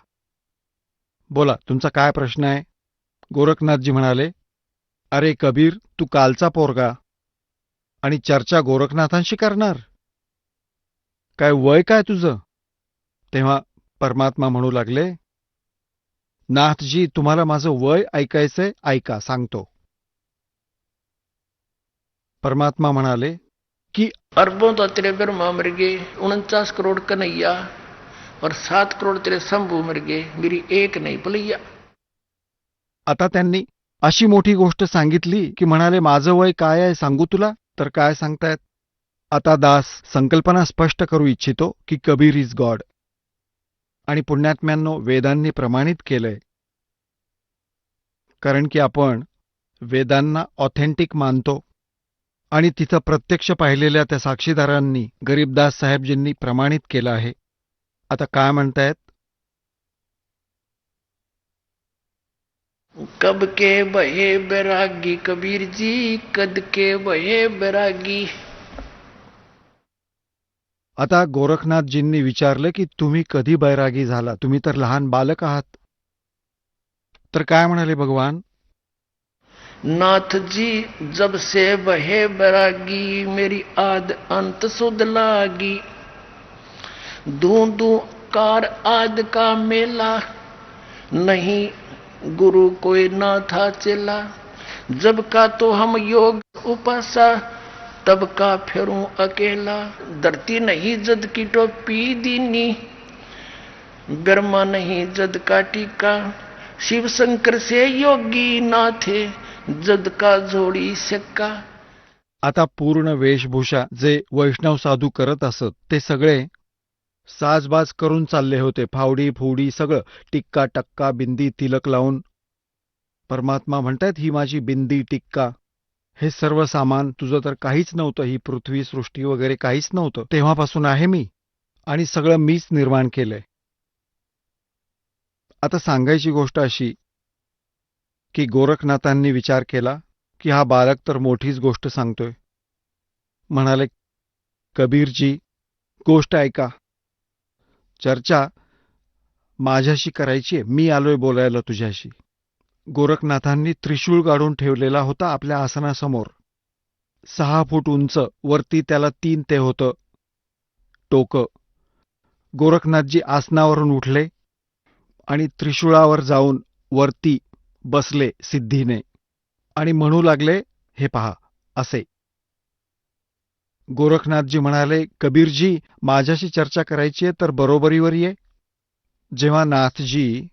बोला, तुमचा काय प्रश्न आहे? गोरखनाथजी म्हणाले, अरे कबीर, तू कालचा पोरगा आणि चर्चा गोरखनाथांशी करणार? काय वय काय तुझं? तेव्हा परमात्मा म्हणू लागले, नाथजी, तुम्हाला माझं वय ऐकायचंय? ऐका, सांगतो. परमात्मा म्हणाले की अरबों तो तेरे ब्रह्मा मर गए, 49 करोड़ कन्हैया, और 7 करोड़ तेरे शंभू मर गए, मेरी एक नहीं पलैया. आता त्यांनी अशी मोठी गोष्ट सांगितली की म्हणाले, माझं वय काय आहे सांगू तुला? तर काय सांगतायत? आता दास संकल्पना स्पष्ट करू इच्छितो की कबीर इज गॉड. आणि पुण्यात्म्यांनो, वेदांनी प्रमाणित केलंय, कारण की आपण वेदांना ऑथेंटिक मानतो, आणि तिथं प्रत्यक्ष पाहिलेल्या त्या साक्षीदारांनी, गरीबदास साहेबजींनी प्रमाणित केलं आहे. आता काय म्हणतायत? कब के बहे बैरागी कबीर जी, कद के बहे बैरागी. आता गोरखनाथजींनी विचारलं की तुम्ही कधी बैरागी झाला? तुम्ही तर लहान बालक आहात. तर काय म्हणाले भगवान? नाथ जी, जब से बहे बैरागी, मेरी आद अंत सुध लागी. दू कार आद का मेला, नहीं गुरु कोई ना था चेला. जब का तो हम योग उपासा, तब का फिरूं अकेला. धरती नहीं जद की टोपी दीनी, ब्रह्मा नहीं जद का टीका. शिव शंकर से योगी ना थे, जद का जोडी सक्का. आता पूर्ण वेशभूषा जे वैष्णव साधू करत असत ते सगळे साजबाज करून चालले होते. फावडी फुवडी सगळं, टिक्का टक्का, बिंदी तिलक लावून. परमात्मा म्हणतायत, ही माझी बिंदी टिक्का, हे सर्व सामान तुझं तर काहीच नव्हतं. ही पृथ्वी सृष्टी वगैरे काहीच नव्हतं. तेव्हापासून आहे मी, आणि सगळं मीच निर्माण केलंय. आता सांगायची गोष्ट अशी की गोरखनाथांनी विचार केला की हा बालक तर मोठीच गोष्ट सांगतोय. म्हणाले, कबीरजी, गोष्ट ऐका. चर्चा माझ्याशी करायची आहे, मी आलोय बोलायला तुझ्याशी. गोरखनाथांनी त्रिशूळ काढून ठेवलेला होता आपल्या आसनासमोर. 6 फूट उंच, वरती त्याला 3 ते होतं टोकं. गोरखनाथजी आसनावरून उठले आणि त्रिशूळावर जाऊन वरती बसले सिद्धीने, आणि म्हणू लागले, हे पहा, असे. गोरखनाथजी म्हणाले, कबीरजी, माझ्याशी चर्चा करायची आहे तर बरोबरीवर ये. जेव्हा नाथजी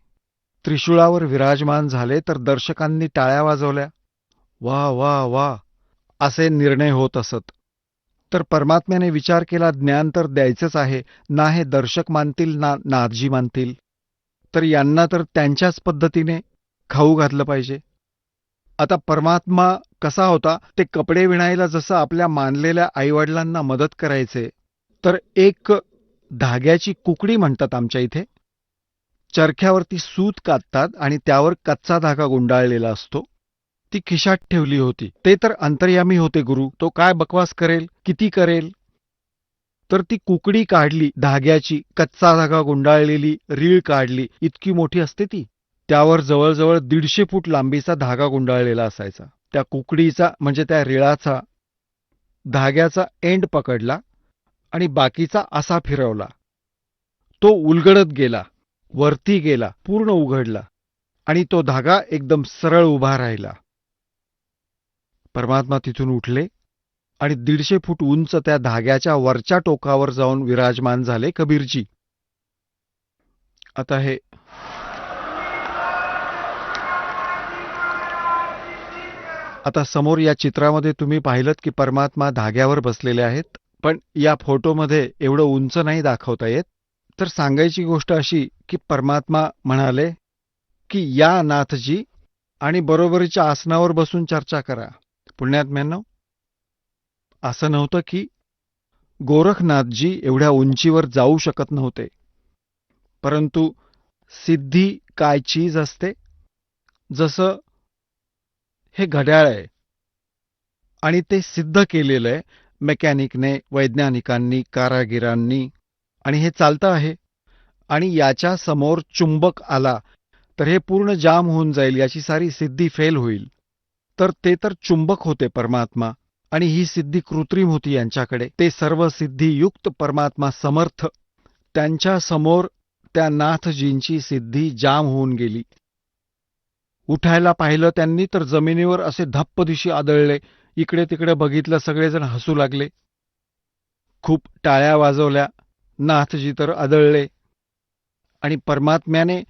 त्रिशूळावर विराजमान झाले तर दर्शकांनी टाळ्या वाजवल्या. वा वा वा असे निर्णय होत असत. तर परमात्म्याने विचार केला, ज्ञान तर द्यायचंच आहे, ना हे दर्शक मानतील ना नाथजी मानतील, तर यांना तर त्यांच्याच पद्धतीने खाऊ घातलं पाहिजे. आता परमात्मा कसा होता, ते कपडे विणायला जसं आपल्या मानलेल्या आईवडिलांना मदत करायचे, तर एक धाग्याची कुकडी म्हणतात आमच्या इथे. चरख्यावरती सूत काततात आणि त्यावर कच्चा धागा गुंडाळलेला असतो. ती खिशात ठेवली होती. ते तर अंतर्यामी होते गुरु, तो काय बकवास करेल, किती करेल. तर ती कुकडी काढली धाग्याची, कच्चा धागा गुंडाळलेली रीळ काढली, इतकी मोठी असते ती. त्यावर जवळजवळ 150 फूट लांबीचा धागा गुंडाळलेला असायचा. त्या कुकडीचा म्हणजे त्या रिळाचा धाग्याचा एंड पकडला आणि बाकीचा असा फिरवला. तो उलगडत गेला, वरती गेला, पूर्ण उघडला, आणि तो धागा एकदम सरळ उभा राहिला. परमात्मा तिथून उठले आणि 150 फूट उंच त्या धाग्याच्या वरच्या टोकावर जाऊन विराजमान झाले कबीरजी. आता हे आता समोर या चित्रामध्ये तुम्ही पाहिलत की परमात्मा धाग्यावर बसलेले आहेत, पण या फोटोमध्ये एवढं उंच नाही दाखवता येत. तर सांगायची गोष्ट अशी की परमात्मा म्हणाले की या नाथजी आणि बरोबरीच्या आसनावर बसून चर्चा करा. पुण्यात्म्यांनो, असं नव्हतं की गोरखनाथजी एवढ्या उंचीवर जाऊ शकत नव्हते, परंतु सिद्धी काय चीज असते. जसं हे घड्याळ आहे आणि ते सिद्ध केलेलं आहे मेकॅनिकने, वैज्ञानिकांनी, कारागिरांनी, आणि हे चालतं आहे. आणि याच्या समोर चुंबक आला तर हे पूर्ण जाम होऊन जाईल, याची सारी सिद्धी फेल होईल. तर ते तर चुंबक होते परमात्मा, आणि ही सिद्धी कृत्रिम होती यांच्याकडे. ते सर्व सिद्धियुक्त परमात्मा समर्थ, त्यांच्या समोर त्या नाथजींची सिद्धी जाम होऊन गेली. उठायला पाहिलं त्यांनी तर जमिनीवर असे धप्प दिशी आदळले. इकडे तिकडे बघितलं, सगळेजण हसू लागले, खूप टाळ्या वाजवल्या. नाथजी तर आदळले. आणि परमात्म्याने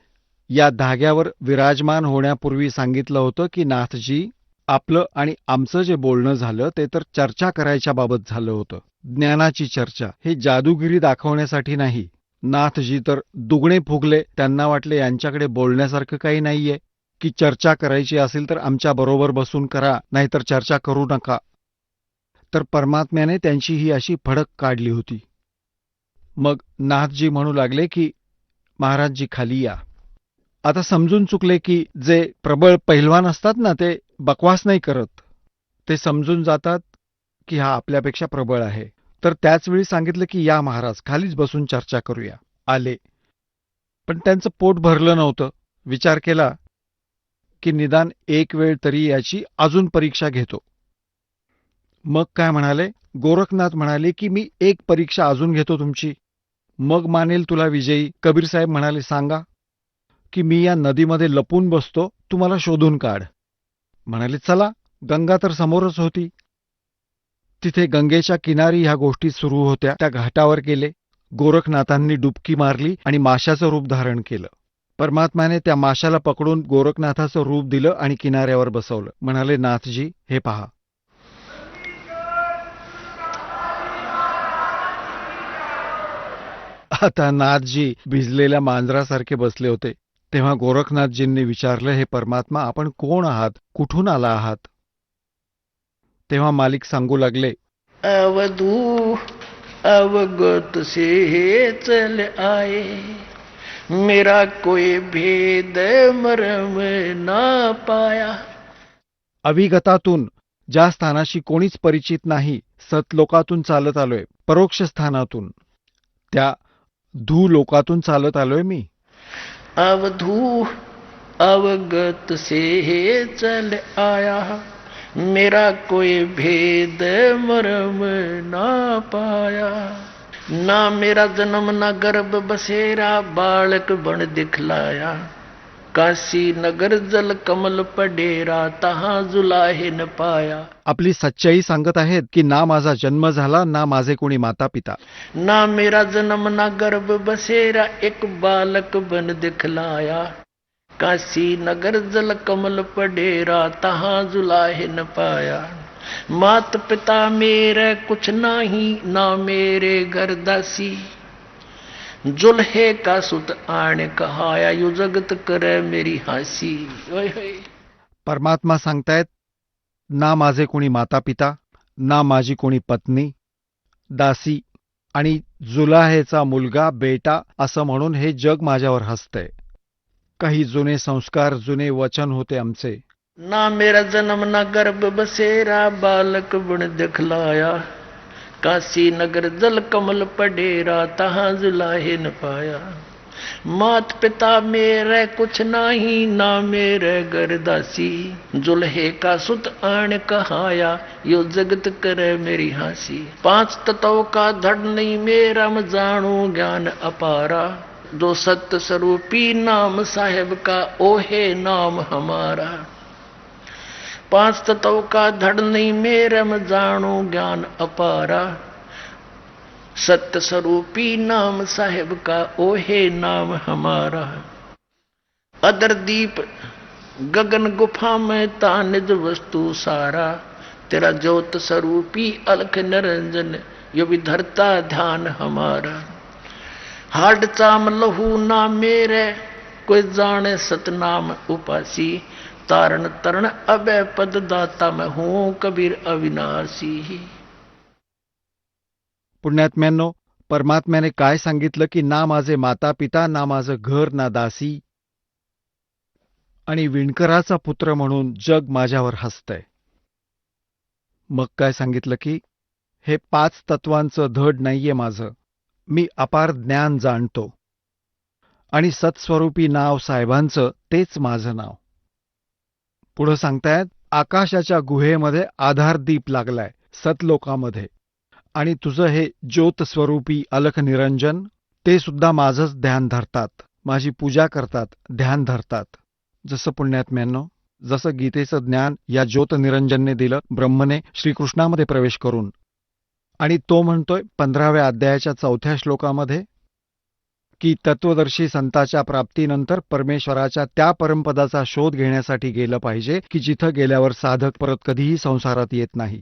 या धाग्यावर विराजमान होण्यापूर्वी सांगितलं होतं की नाथजी, आपलं आणि आमचं जे बोलणं झालं ते तर चर्चा करायच्या बाबत झालं होतं, ज्ञानाची चर्चा, हे जादूगिरी दाखवण्यासाठी नाही. नाथजी तर दुगणे फुगले. त्यांना वाटले यांच्याकडे बोलण्यासारखं काही नाहीये, की चर्चा करायची असेल तर आमच्या बरोबर बसून करा, नाहीतर चर्चा करू नका. तर परमात्म्याने त्यांची ही अशी फडक काढली होती. मग नाथजी म्हणू लागले की महाराजजी खाली या. आता समजून चुकले की जे प्रबळ पैलवान असतात ना, ते बकवास नाही करत. ते समजून जातात की हा आपल्यापेक्षा प्रबळ आहे. तर त्याचवेळी सांगितलं की या महाराज, खालीच बसून चर्चा करूया. आले. पण त्यांचं पोट भरलं नव्हतं. विचार केला की निदान एक वेळ तरी याची अजून परीक्षा घेतो. मग काय म्हणाले? गोरखनाथ म्हणाले की मी एक परीक्षा अजून घेतो तुमची, मग मानेल तुला विजयी. कबीर साहेब म्हणाले, सांगा. की मी या नदीमध्ये लपून बसतो, तू मला शोधून काढ. म्हणाले, चला. गंगा तर समोरच होती. तिथे गंगेच्या किनारी ह्या गोष्टी सुरू होत्या. त्या घाटावर गेले. गोरखनाथांनी डुबकी मारली आणि माशाचं रूप धारण केलं. परमात्म्याने त्या माशाला पकडून गोरखनाथाचं रूप दिलं आणि किनाऱ्यावर बसवलं. म्हणाले, नाथजी, हे पहा. आता नाथजी भिजलेल्या मांजरासारखे बसले होते. तेव्हा गोरखनाथजींनी विचारलं, हे परमात्मा, आपण कोण आहात, कुठून आला आहात? तेव्हा मालिक सांगू लागले, अवधू अवगत से चल आए, मेरा कोई भेद मरम ना पाया. अविगतातून, ज्या स्थानाशी कोणीच परिचित नाही, सतलोकातून चालत आलोय, परोक्ष स्थानातून, त्या धू लोकातून चालत आलोय मी. अवधू अवगत से चल आया, मेरा कोई भेद मरम ना पाया. ना मेरा जन्म ना गर्भ बसेरा, बालक बन दिखलाया. काशी नगर जल कमल पडेरा, तहां जुलाहे न पाया. आपली सच्चाई सांगत आहेत की ना माझा जन्म झाला, ना माझे कोणी माता पिता. ना मेरा जन्म ना गर्भ बसेरा, एक बालक बन दिखलाया. काशी नगर जल कमल पडेरा, तहां जुलाहे न पाया. मात पिता मेरे कुछ नाही, ना मेरे घर दासी. जुल्हे का सुत आण कहाया, यु जगत करे मेरी हासी. ओय होय. परमात्मा सांगतायत, ना माझे कोणी माता पिता, ना माझी कोणी पत्नी, दासी आणि जुलाहेचा मुलगा, बेटा, असं म्हणून हे जग माझ्यावर हसतंय. काही जुने संस्कार, जुने वचन होते आमचे. ना मेरा जन्म ना गर्भ बसेरा, बालक बन दिखलाया. काशी नगर जल कमल पडेरा, तहां जुलाहे न पाया. मात पिता मेरे कुछ नाही, ना मेरे घर दासी. जुल्हे का सुत आण कहाया, यो जगत करे मेरी हासी. पांच तत्व का धड़ नहीं मेरा, मैं जानू ज्ञान अपारा. जो सत्य स्वरूपी नाम साहेब का, ओहे नाम हमारा. पांच तत्व का धड़ नहीं मेरा, मैं जानू ज्ञान अपारा. सत्य स्वरूपी नाम साहेब का, ओहे नाम हमारा. अदर दीप गगन गुफा में ता निज वस्तु सारा. तेरा ज्योत स्वरूपी अलख निरंजन, यो भी धरता ध्यान हमारा. हाड चाम लहू ना मेरे, कोई जाने सतनाम उपासी, तारण तरण अभय पद दाता मैं हूं कबीर अविनाशी. पुण्यात्म्यांनो, परमात्म्याने काय सांगितलं की ना माझे माता पिता, ना माझं घर, ना दासी, आणि विणकराचा पुत्र म्हणून जग माझ्यावर हसतंय. मग काय सांगितलं की हे 5 तत्वांचं धड नाहीये माझं, मी अपार ज्ञान जाणतो, आणि सत्स्वरूपी नाव साहेबांचं तेच माझं नाव. पुढं सांगतायत, आकाशाच्या गुहेमध्ये आधारदीप लागलाय सतलोकामध्ये, आणि तुझं हे ज्योतस्वरूपी अलख निरंजन ते सुद्धा माझंच ध्यान धरतात, माझी पूजा करतात, ध्यान धरतात. जसं पुण्यात्म्यांनो, जसं गीतेचं ज्ञान या ज्योतनिरंजनने दिलं ब्रह्मने श्रीकृष्णामध्ये प्रवेश करून, आणि तो म्हणतोय 15व्या अध्यायाच्या 4थ्या श्लोकामध्ये की तत्वदर्शी संताच्या प्राप्तीनंतर परमेश्वराच्या त्या परमपदाचा शोध घेण्यासाठी गेलं पाहिजे की जिथं गेल्यावर साधक परत कधीही संसारात येत नाही,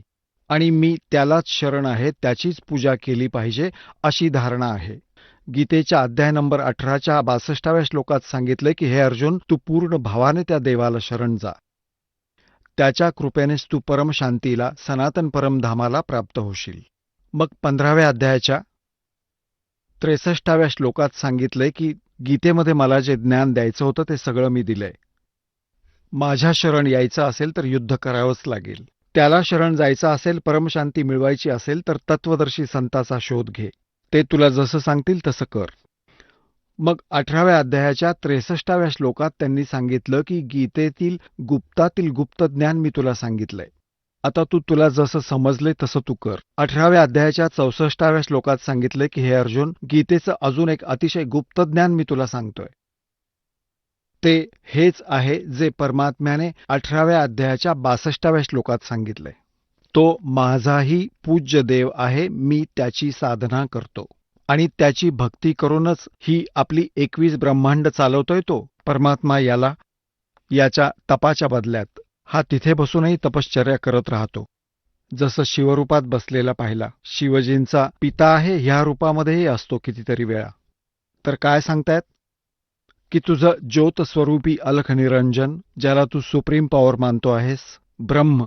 आणि मी त्यालाच शरण आहे, त्याचीच पूजा केली पाहिजे, अशी धारणा आहे. गीतेच्या अध्याय नंबर 18च्या 62व्या श्लोकात सांगितले की हे अर्जुन, तू पूर्ण भावाने त्या देवाला शरण जा, त्याच्या कृपेनेच तू परमशांतीला, सनातन परमधामाला प्राप्त होशील. मग 15व्या अध्यायाच्या 63व्या श्लोकात सांगितलंय की गीतेमध्ये मला जे ज्ञान द्यायचं होतं ते सगळं मी दिलंय. माझ्या शरण यायचं असेल तर युद्ध करावंच लागेल, त्याला शरण जायचं असेल, परमशांती मिळवायची असेल तर तत्वदर्शी संताचा शोध घे, ते तुला जसं सांगतील तसं कर. मग 18व्या अध्यायाच्या 63व्या श्लोकात त्यांनी सांगितलं की गीतेतील गुप्तातील गुप्त ज्ञान मी तुला सांगितलंय, आता तुला जसं समजले तसं तू कर. 18व्या अध्यायाच्या 64व्या श्लोकात सांगितलंय की हे अर्जुन, गीतेचं अजून एक अतिशय गुप्त ज्ञान मी तुला सांगतोय, ते हेच आहे जे परमात्म्याने 18व्या अध्यायाच्या 62व्या श्लोकात सांगितलंय. तो माझाही पूज्य देव आहे, मी त्याची साधना करतो, आणि त्याची भक्ती करूनच ही आपली 21 ब्रह्मांड चालवतोय तो परमात्मा. याच्या तपाच्या बदल्यात हा तिथे बसूनही तपश्चर्या करत राहतो. जसं शिवरूपात बसलेला पाहिला, शिवजींचा पिता आहे ह्या रूपामध्येही असतो कितीतरी वेळा. तर काय सांगतायत की तुझं ज्योतस्वरूपी अलख निरंजन, ज्याला तू सुप्रीम पॉवर मानतो आहेस, ब्रह्म,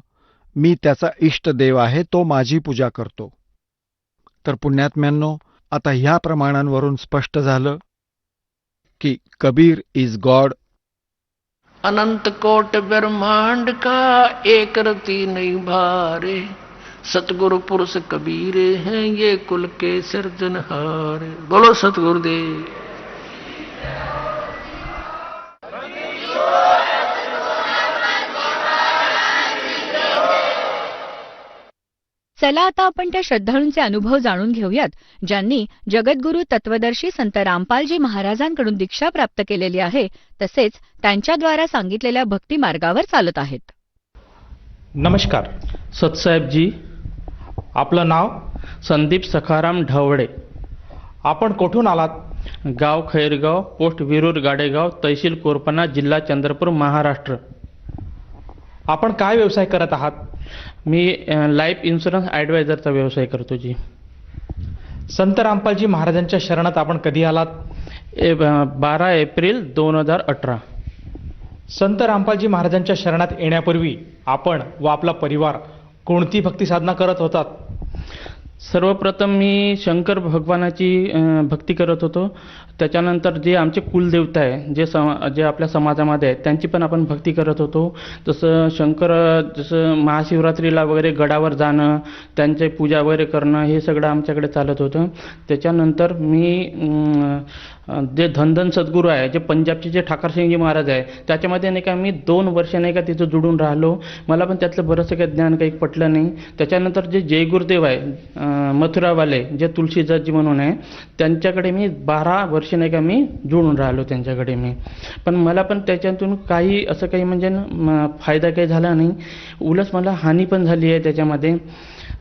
मी त्याचा इष्ट देव आहे, तो माझी पूजा करतो. तर पुण्यात्म्यांनो, आता ह्या प्रमाणांवरून स्पष्ट झालं की कबीर इज गॉड. अनंत कोट ब्रह्मांड का एक रति नहीं भारे, सतगुरु पुरुष कबीर हैं ये कुल के सिरजनहार. बोलो सतगुरुदेव. चला आता आपण त्या श्रद्धाळूंचे अनुभव जाणून घेऊयात, ज्यांनी जगद्गुरू तत्वदर्शी संत रामपालजी महाराजांकडून दीक्षा प्राप्त केलेली आहे, तसेच त्यांच्याद्वारा सांगितलेल्या भक्ती मार्गावर चालत आहेत. नमस्कार सतसाहेबजी, आपलं नाव संदीप सखाराम ढवळे. आपण कुठून आलात? गाव खैरगाव, पोस्ट विरूर गाडेगाव, तहसील कोरपना, जिल्हा चंद्रपूर, महाराष्ट्र. आपण काय व्यवसाय करत आहात? मी लाईफ इन्शुरन्स ॲडवायझरचा व्यवसाय करतो जी. संत रामपालजी महाराजांच्या शरणात आपण कधी आलात? 12 एप्रिल 2018. संत रामपालजी महाराजांच्या शरणात येण्यापूर्वी आपण व आपला परिवार कोणती भक्ती साधना करत होतात? सर्वप्रथम मी शंकर भगवानाची भक्ती करत होतो. त्याच्यानंतर जे आमचे कुलदेवता आहे, जे आपल्या समाजामध्ये आहे, त्यांची पण आपण भक्ती करत होतो. जसं महाशिवरात्रीला वगैरे गडावर जाणं, त्यांची पूजा वगैरे करणं, हे सगळं आमच्याकडे चालत होतं. त्याच्यानंतर मी जे धनधन सद्गुरू आहे, जे पंजाबचे जे ठाकरसिंगजी महाराज आहे, त्याच्यामध्ये नाही का मी 2 वर्ष नाही का तिथं जुडून राहिलो. मला पण त्यातलं बरंचसं काही ज्ञान काही पटलं नाही. त्याच्यानंतर जे जय गुरुदेव आहे मथुरावाले, जे तुलसीदासजी म्हणून आहे, त्यांच्याकडे मी 12 वर्ष नाही का मी जुळून राहिलो त्यांच्याकडे मी. पण मला पण त्याच्यातून काही असं काही म्हणजे फायदा काही झाला नाही, उलट मला हानी पण झाली आहे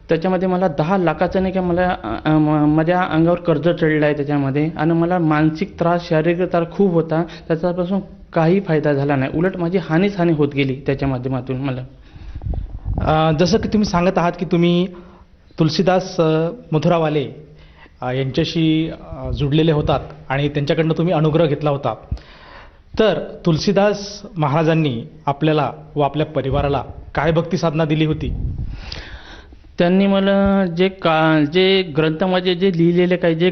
त्याच्यामध्ये मला 10 लाखाचं नाही का मला माझ्या अंगावर कर्ज चढलं आहे त्याच्यामध्ये. आणि मला मानसिक त्रास, शारीरिक त्रास खूप होता. त्याच्यापासून काही फायदा झाला नाही, उलट माझी हानीच हानी होत गेली त्याच्या माध्यमातून मला. जसं की तुम्ही सांगत आहात की तुम्ही तुलसीदास मथुरावाले यांच्याशी जुडलेले होतात आणि त्यांच्याकडनं तुम्ही अनुग्रह घेतला होता. तर तुलसीदास महाराजांनी आपल्याला व आपल्या परिवाराला काय भक्ती साधना दिली होती? त्यांनी मला जे ग्रंथामध्ये जे लिहिलेले काही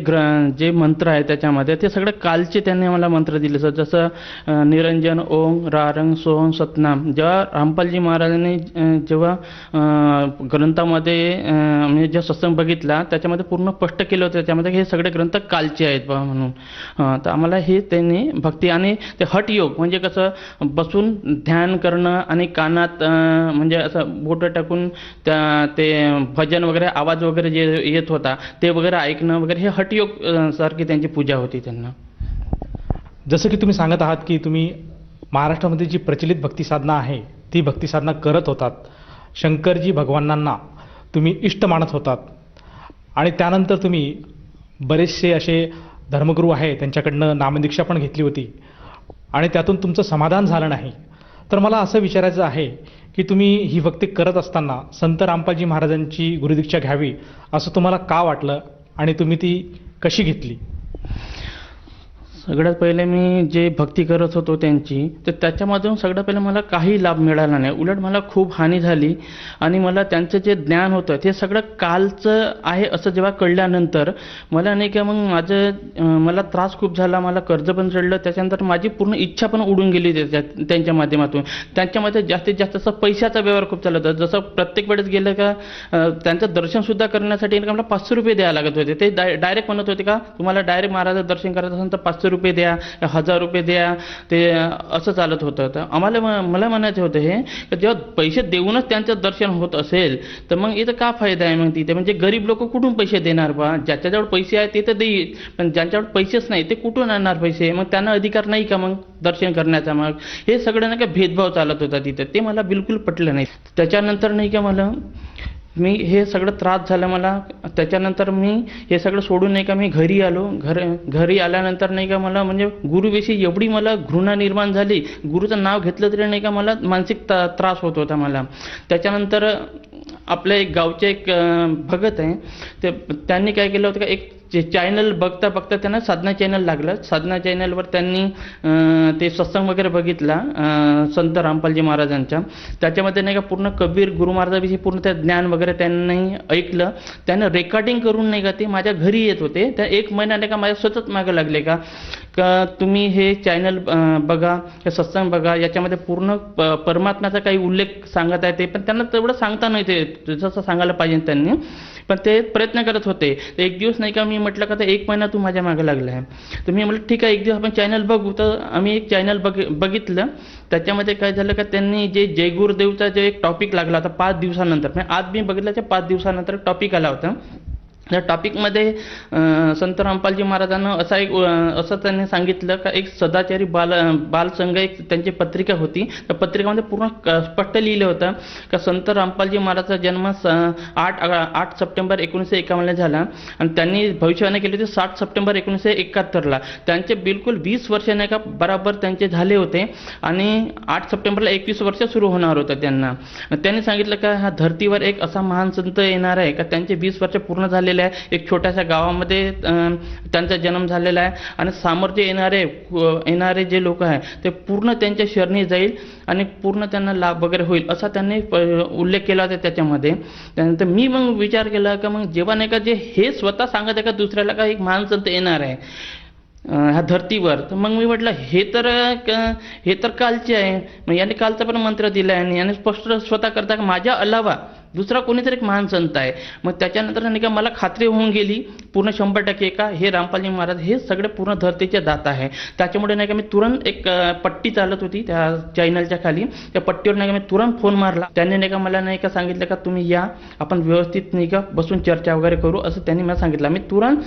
जे मंत्र आहेत त्याच्यामध्ये ते सगळे कालचे त्यांनी मला मंत्र दिले. जसं निरंजन, ओम, रारंग, सोहम, सतनाम. जेव्हा रामपालजी महाराजांनी जेव्हा ग्रंथामध्ये म्हणजे जे सत्संग बघितला त्याच्यामध्ये पूर्ण स्पष्ट केलं होतं त्याच्यामध्ये हे सगळे ग्रंथ कालचे आहेत बा म्हणून. तर आम्हाला हे त्यांनी भक्ती आणि ते हठयोग म्हणजे कसं बसून ध्यान करणं आणि कानात म्हणजे असं बोटं टाकून ते भजन वगैरे आवाज वगैरे जे येत होता ते वगैरे ऐकणं वगैरे हे हठयोग सारखी त्यांची पूजा होती त्यांना. जसं की तुम्ही सांगत आहात की तुम्ही महाराष्ट्रामध्ये जी प्रचलित भक्ती साधना आहे ती भक्ती साधना करत होतात. शंकरजी भगवानांना तुम्ही इष्ट मानत होतात आणि त्यानंतर तुम्ही बरेचसे असे धर्मगुरू आहे त्यांच्याकडनं नामदीक्षा पण घेतली होती आणि त्यातून तुमचं समाधान झालं नाही. तर मला असं विचारायचं आहे की तुम्ही ही भक्ती करत असताना संत रामपालजी महाराजांची गुरुदीक्षा घ्यावी असं तुम्हाला का वाटलं आणि तुम्ही ती कशी घेतली? सगळ्यात पहिले मी जे भक्ती करत होतो त्यांची तर त्याच्यामधून सगळ्यात पहिले मला काही लाभ मिळाला नाही. उलट मला खूप हानी झाली आणि मला त्यांचं जे ज्ञान होतं ते सगळं कालचं आहे असं जेव्हा कळल्यानंतर मला नाही का मग मला त्रास खूप झाला. मला कर्ज पण चढलं. त्याच्यानंतर माझी पूर्ण इच्छा पण उडून गेली त्यांच्या माध्यमातून. त्यांच्यामध्ये जास्तीत जास्त असं पैशाचा व्यवहार खूप चालत होता. जसं प्रत्येक वेळेस गेलं का त्यांचं दर्शनसुद्धा करण्यासाठी मला 500 रुपये द्यायला लागत होते. ते डायरेक्ट म्हणत होते का तुम्हाला डायरेक्ट महाराजाचं दर्शन करायचं असेल तर 500 रुपये द्या, 1000 रुपये द्या. ते असं चालत होतं. तर मला म्हणायचं होतं हे की जेव्हा पैसे देऊनच त्यांचं दर्शन होत असेल तर मग इथं का फायदा आहे मग तिथे? म्हणजे गरीब लोक कुठून पैसे देणार बा? ज्याच्याजवळ पैसे आहेत ते तर देईल, पण ज्यांच्याजवळ पैसेच नाही ते कुठून आणणार पैसे? मग त्यांना अधिकार नाही का मग दर्शन करण्याचा? मग हे सगळं नाही का भेदभाव चालत होता तिथं. ते मला बिलकुल पटलं नाही. त्याच्यानंतर नाही का मी हे सगळं त्रास झाला मला. त्याच्यानंतर मी हे सगळं सोडून नाही का मी घरी आलो. घरी आल्यानंतर नाही का मला म्हणजे गुरुविषयी एवढी मला घृणा निर्माण झाली. गुरुचं नाव घेतलं तरी नाही का मला मानसिक त्रास होत होता मला. त्याच्यानंतर आपल्या एक गावचे एक भगत आहे त्यांनी काय केलं होतं का एक चॅनल बघता त्यांना साधना चॅनल लागलं. साधना चॅनलवर त्यांनी ते सत्संग वगैरे बघितला संत रामपालजी महाराजांच्या. त्याच्यामध्ये नाही का पूर्ण कबीर गुरु महाराजाविषयी पूर्ण त्या ज्ञान वगैरे त्यांनी ऐकलं. त्यानं रेकॉर्डिंग करून नाही का ते माझ्या घरी येत होते. त्या 1 महिना नाही का माझ्या सतत मागं लागले का तुम्ही हे चॅनल बघा, हे सत्संग बघा, याच्यामध्ये पूर्ण परमात्म्याचा काही उल्लेख सांगत आहे ते. पण त्यांना तेवढं सांगता नाही ते जसं सांगायला पाहिजे त्यांनी, पण ते प्रयत्न करत होते. तर एक दिवस नाही का मी म्हटलं का 1 महिना तू माझ्या मागे लागला आहे. तर मी म्हटलं ठीक आहे एक दिवस आपण चॅनल बघू. तर आम्ही एक चॅनल बघितलं. त्याच्यामध्ये काय झालं का त्यांनी जे जय गुरुदेवचा जे एक टॉपिक लागला होता 5 दिवसानंतर, म्हणजे आज मी बघितल्याच्या 5 दिवसानंतर टॉपिक आला होता. त्या टॉपिकमध्ये संत रामपालजी महाराजांना असं त्यांनी सांगितलं का एक सदाचारी बालसंघ एक त्यांची पत्रिका होती. त्या पत्रिकामध्ये पूर्ण स्पष्ट लिहिलं होतं का संत रामपालजी महाराजांचा जन्म 8 सप्टेंबर 1951 झाला आणि त्यांनी भविष्यवाणी केली होती 7 सप्टेंबर 1971ला. त्यांचे बिलकुल 20 वर्ष नाही का बराबर त्यांचे झाले होते आणि 8 सप्टेंबरला 21 वर्ष सुरू होणार होतं त्यांना. त्यांनी सांगितलं का ह्या धर्तीवर एक असा महान संत येणार आहे का त्यांचे 20 वर्ष पूर्ण झालेले. एक छोट्याशा गावामध्ये त्यांचा जन्म झालेला आहे आणि समोर जे येणारे जे लोक आहे ते पूर्ण त्यांच्या शरणी जाईल आणि पूर्ण त्यांना लाभ वगैरे होईल असा त्यांनी उल्लेख केला होता त्याच्यामध्ये. त्यानंतर मी मग विचार केला का मग जेव्हा नाही का जे हे स्वतः सांगत आहे का दुसऱ्याला का एक महान संत येणार आहे ह्या धर्तीवर, तर मग मी म्हटलं हे तर कालचे आहे. मग याने कालचा पण मंत्र दिला आहे आणि याने स्पष्ट स्वतः करता का माझ्या अलावा दुसरा कोणीतरी एक महान संत आहे. मग त्याच्यानंतर नाही का मला खात्री होऊन गेली पूर्ण 100% का हे रामपालजी महाराज हे सगळे पूर्ण धरतीचे दात आहे. त्याच्यामुळे नाही का मी तुरंत एक पट्टी चालत होती त्या चॅनलच्या खाली, त्या पट्टीवर नाही का मी तुरंत फोन मारला. त्यांनी नाही का मला नाही का सांगितलं का तुम्ही या आपण व्यवस्थित नाही का बसून चर्चा वगैरे करू असं त्यांनी मला सांगितलं. मी तुरंत